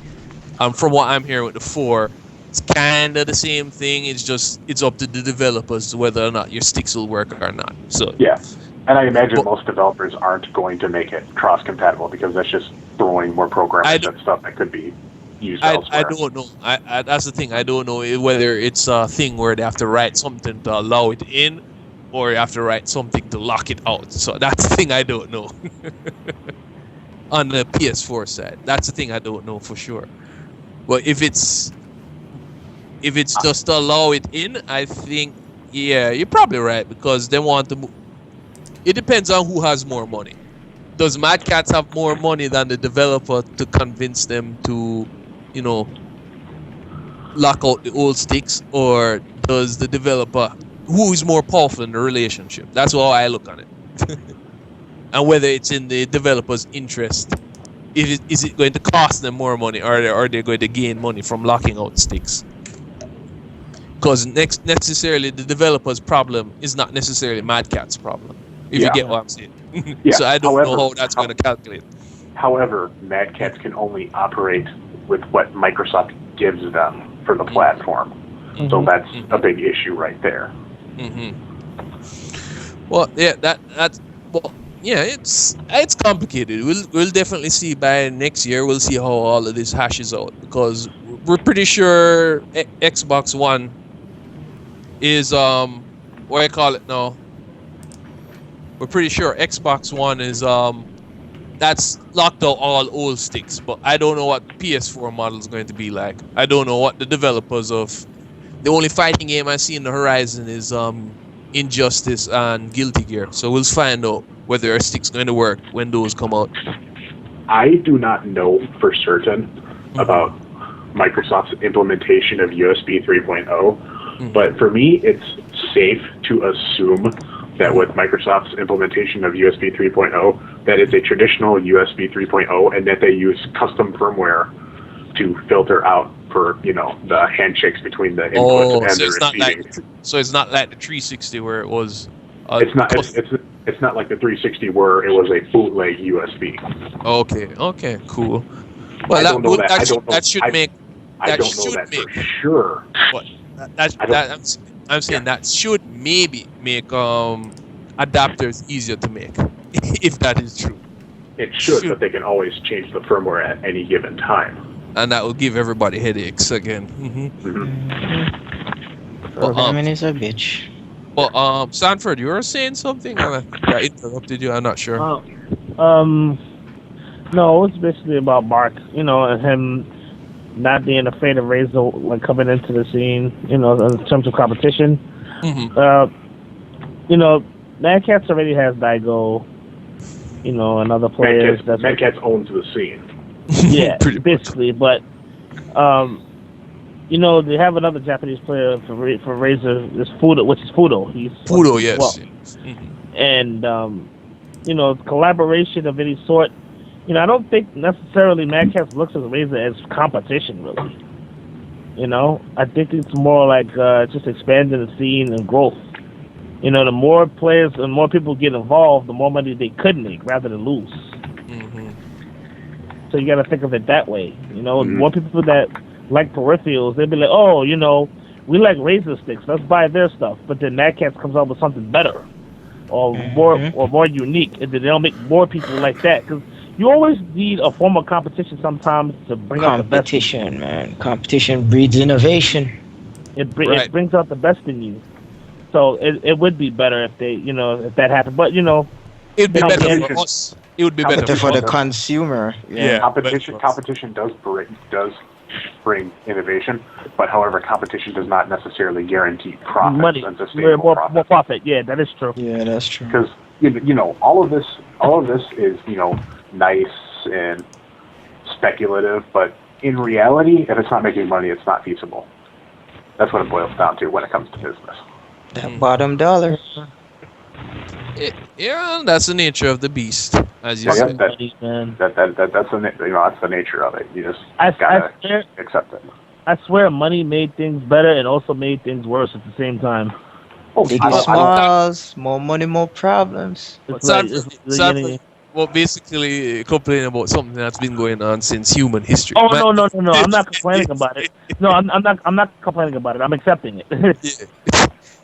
From what I'm hearing with the 4, it's kind of the same thing. It's up to the developers whether or not your sticks will work or not. So yeah, and I imagine most developers aren't going to make it cross-compatible because that's just throwing more programmers and stuff that could be used elsewhere. I don't know. I that's the thing. I don't know whether it's a thing where they have to write something to allow it in, or you have to write something to lock it out. So that's the thing I don't know. On the PS4 side, that's the thing I don't know for sure. But if it's just to allow it in, I think, yeah, you're probably right because they want to move. It depends on who has more money. Does Mad Catz have more money than the developer to convince them to, lock out the old sticks, or does the developer, who is more powerful in the relationship? That's how I look on it. And whether it's in the developer's interest, is it going to cost them more money, or are they going to gain money from locking out sticks? Because necessarily the developer's problem is not necessarily Mad Catz' problem. If you get what I'm saying. Yeah. So I don't know how that's going to calculate. However, Mad Catz can only operate with what Microsoft gives them for the platform. Mm-hmm. So that's a big issue right there. Mm-hmm. Well, yeah, it's complicated. We'll definitely see by next year. We'll see how all of this hashes out because we're pretty sure Xbox One is what do I call it now? We're pretty sure Xbox One is that's locked out all old sticks, but I don't know what PS4 model is going to be like. I don't know what the developers of the only fighting game I see in the horizon is Injustice and Guilty Gear. So we'll find out whether our stick's going to work when those come out. I do not know for certain about Microsoft's implementation of USB 3.0, but for me, it's safe to assume that with Microsoft's implementation of USB 3.0, that it's a traditional USB 3.0, and that they use custom firmware to filter out for the handshakes between the inputs and the receiving. So it's not like the 360 where it was. It's not like the 360 where it was a bootleg USB. Okay, cool. Well, that should make. I don't know that for sure. What? I'm saying that should maybe make adapters easier to make, if that is true. It should, but they can always change the firmware at any given time. And that will give everybody headaches again. Programming is a bitch. Well, Sanford, you were saying something? I interrupted you. I'm not sure. No, it's basically about Mark. And him not being afraid of Razor coming into the scene. In terms of competition. Mad Catz already has Daigo. And other players. Mad Catz owns the scene. Yeah, basically. But they have another Japanese player for Razor, which is Fudo. He's Fudo, yes. Well. And collaboration of any sort. I don't think necessarily Mad Catz looks at Razor as competition, really. I think it's more like just expanding the scene and growth. The more players and more people get involved, the more money they could make rather than lose. So you got to think of it that way. More people that like peripherals, they'll be like, oh, we like Razor sticks, let's buy their stuff. But then Mad Catz comes out with something better or more unique, and then they'll make more people like that. Because you always need a form of competition sometimes to bring out the best. Competition, man. Competition breeds innovation. It brings out the best in you. So it would be better if they, if that happened. But it'd be better for us. It would be better for the consumer. Yeah. Competition does bring innovation, but however, competition does not necessarily guarantee profits and sustainable profit. More profit. Yeah, that is true. Yeah, that's true. Because all of this is nice and speculative, but in reality, if it's not making money, it's not feasible. That's what it boils down to when it comes to business. That bottom dollar. That's the nature of the beast, as you said. That's the nature of it. You just gotta accept it. I swear, money made things better and also made things worse at the same time. Biggie Smalls, more money, more problems. Well, basically complaining about something that's been going on since human history. Oh no! I'm not complaining about it. No, I'm not complaining about it. I'm accepting it.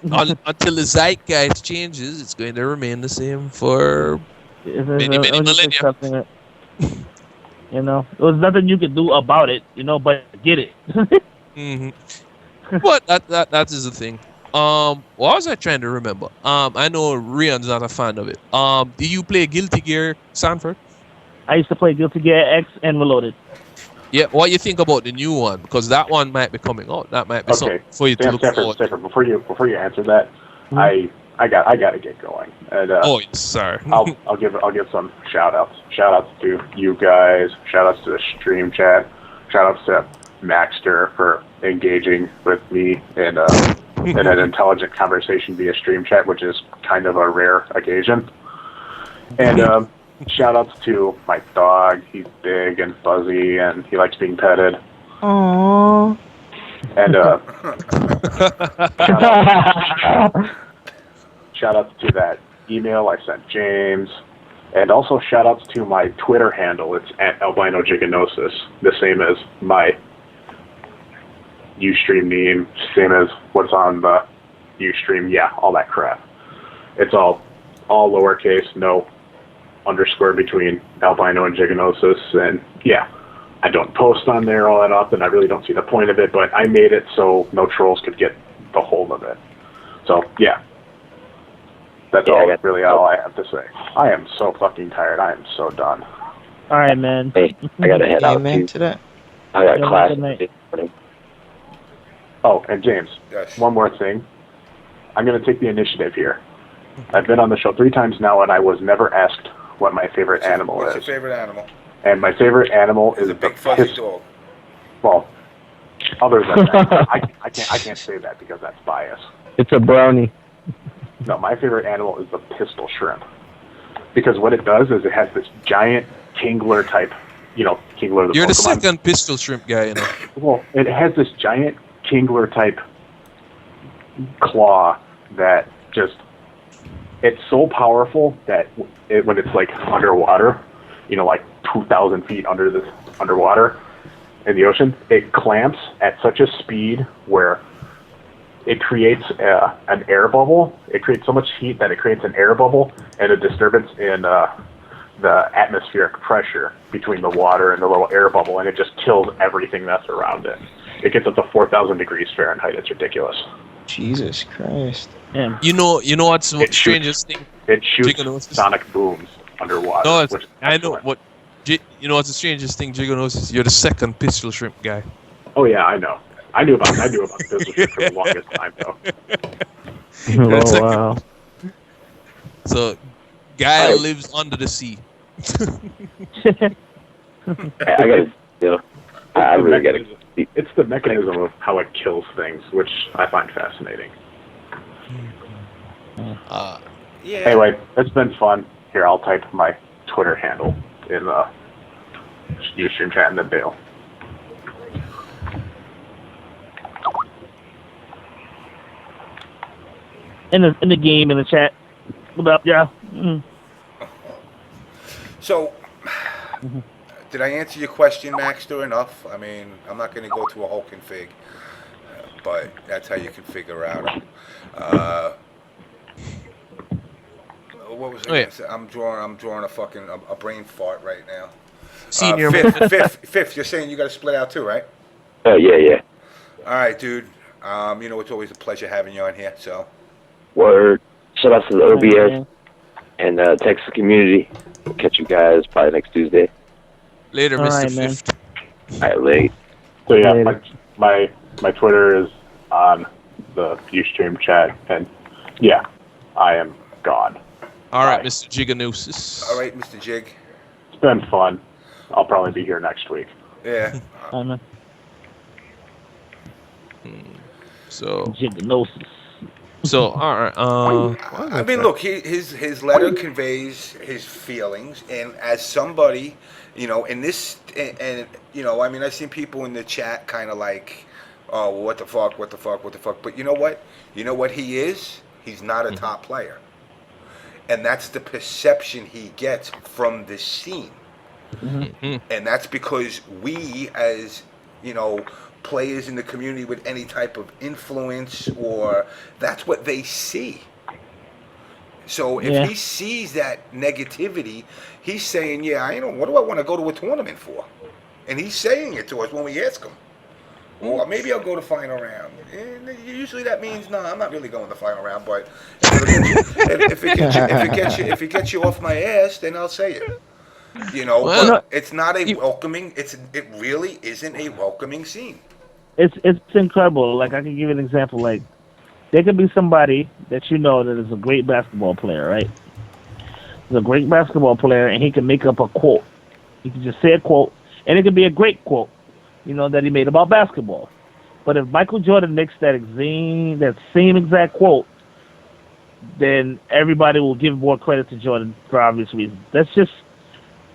Until the zeitgeist changes, it's going to remain the same for many millennia. There was nothing you could do about it, but get it. But that is the thing. What was I trying to remember? I know Rian's not a fan of it. Do you play Guilty Gear, Sanford? I used to play Guilty Gear X and Reloaded. Yeah, what do you think about the new one? Because that one might be coming out. That might be something for you to look forward to. Before you answer that, I gotta get going. And, sorry. I'll give some shout outs. Shout outs to you guys. Shout outs to the stream chat. Shout outs to Maxter for engaging with me in an intelligent conversation via stream chat, which is kind of a rare occasion. And shout outs to my dog. He's big and fuzzy and he likes being petted. Aww. And shout outs to that email I sent James. And also shout outs to my Twitter handle. It's at Albino Jiginosis, the same as my Ustream name, same as what's on the Ustream. Yeah, all that crap. It's all lowercase, no underscore between Albino and Jiginosis. And yeah, I don't post on there all that often. I really don't see the point of it, but I made it so no trolls could get the hold of it. So yeah, that's all I have to say. I am so fucking tired. I am so done. All right, man. Hey, I gotta head out to that. I got class this morning. Oh, and James, Yes. One more thing. I'm going to take the initiative here. I've been on the show 3 times now, and I was never asked what my favorite animal What's is. your favorite animal? And my favorite animal is a big fuzzy dog. Well, other than that, I can't say that because that's bias. It's a brownie. No, my favorite animal is the pistol shrimp. Because what it does is it has this giant Kingler type, Kingler the You're the Pokemon. second pistol shrimp guy, you know. Well, it has this giant Kingler type claw that just, it's so powerful that when it's like underwater, like 2,000 feet underwater in the ocean, it clamps at such a speed where it creates an air bubble. It creates so much heat that it creates an air bubble and a disturbance in the atmospheric pressure between the water and the little air bubble, and it just kills everything that's around it. It gets up to 4,000 degrees Fahrenheit. It's ridiculous. Jesus Christ. Yeah. You know what's the strangest thing? It shoots Jiginosis? sonic booms underwater. No, which is I know excellent. what. You know what's the strangest thing, Jiginosis? You're the second pistol shrimp guy. Oh yeah, I know. I knew about pistol shrimp for the longest time though. Oh wow. So, guy Right. lives under the sea. I gotta, I really gotta. It's the mechanism of how it kills things, which I find fascinating. Yeah. Anyway, it's been fun. Here, I'll type my Twitter handle in the Ustream chat and then bail. In the game, in the chat. What up, y'all? Mm. So, did I answer your question, Maxter, enough? I mean, I'm not going to go to a whole config, but that's how you can figure out. What was I going to say? I'm drawing a fucking a brain fart right now. Senior Fifth, you're saying you got to split out too, right? Oh yeah. All right, dude. It's always a pleasure having you on here. So, Word. Shout out to the OBS and Texas community. We'll catch you guys probably next Tuesday. Later, All Mr. right, man. Fifth. All right, late. So yeah, Later. my Twitter is on the Ustream chat, and yeah, I am gone. All right, Bye. Mr. Jiginosis. all right, Mr. Jig. It's been fun. I'll probably be here next week. Yeah. All right, man. So, Jiginosis. all right. I mean, look, his letter conveys his feelings, and as somebody, in this, and I mean, I've seen people in the chat kind of like, oh, what the fuck, but you know what? You know what he is? He's not a top player, and that's the perception he gets from the scene, and that's because we, as players in the community with any type of influence, or that's what they see. So if he sees that negativity, he's saying, what do I want to go to a tournament for? And he's saying it to us when we ask him. Well, maybe I'll go to final round. And usually that means, no, I'm not really going to final round, but if it gets you off my ass, then I'll say it. But it's not a welcoming, it really isn't a welcoming scene. It's incredible. Like, I can give you an example. Like, there could be somebody that that is a great basketball player, right? He's a great basketball player, and he can make up a quote. He can just say a quote, and it could be a great quote, that he made about basketball. But if Michael Jordan makes that same exact quote, then everybody will give more credit to Jordan for obvious reasons. That's just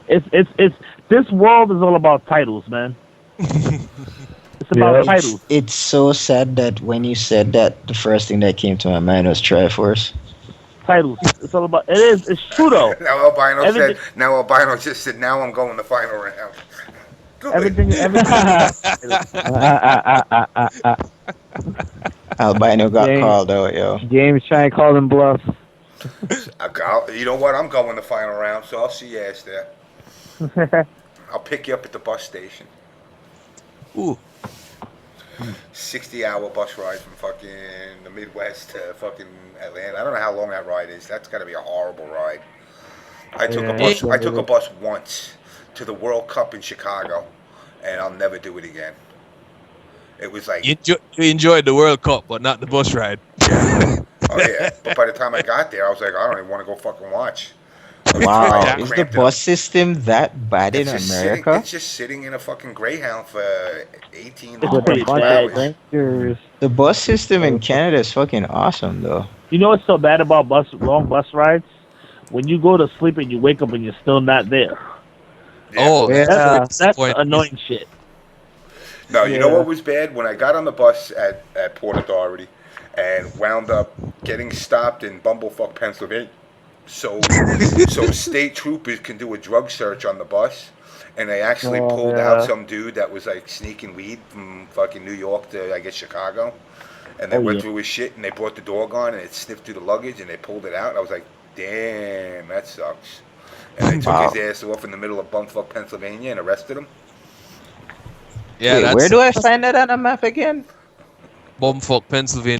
it's this world is all about titles, man. It's about titles. It's so sad that when you said that, the first thing that came to my mind was Triforce. Titles. It's all about. It is. It's true though. Now Albino just said, now I'm going the final round. Everything. Albino got James. called out, yo. James trying to call them bluffs. You know what? I'm going the final round, so I'll see you ass there. I'll pick you up at the bus station. Ooh. 60-hour bus ride from fucking the Midwest to fucking Atlanta. I don't know how long that ride is. That's got to be a horrible ride. I took a bus once to the World Cup in Chicago, and I'll never do it again. It was like You enjoyed the World Cup, but not the bus ride. oh yeah. But by the time I got there, I was like, I don't even want to go fucking watch. Wow, is the bus system that bad in America? It's just sitting in a fucking Greyhound for 18 to With a 22 bunch of hours. gangsters. The bus system in Canada is fucking awesome, though. You know what's so bad about long bus rides? When you go to sleep and you wake up and you're still not there. Oh, Yeah. That's the point. annoying shit. No, you know Yeah. what was bad? When I got on the bus at Port Authority and wound up getting stopped in Bumblefuck, Pennsylvania. So state troopers can do a drug search on the bus, and they actually Oh, pulled out yeah. some dude that was like sneaking weed from fucking New York to, I guess, Chicago. And they Oh, went yeah. through his shit, and they brought the dog on, and it sniffed through the luggage, and they pulled it out. And I was like, damn, that sucks. And they took Wow. his ass off in the middle of Bumblefuck, Pennsylvania, and arrested him. Yeah, Wait, that's where do I find that on the map again? Bumfuck, Pennsylvania.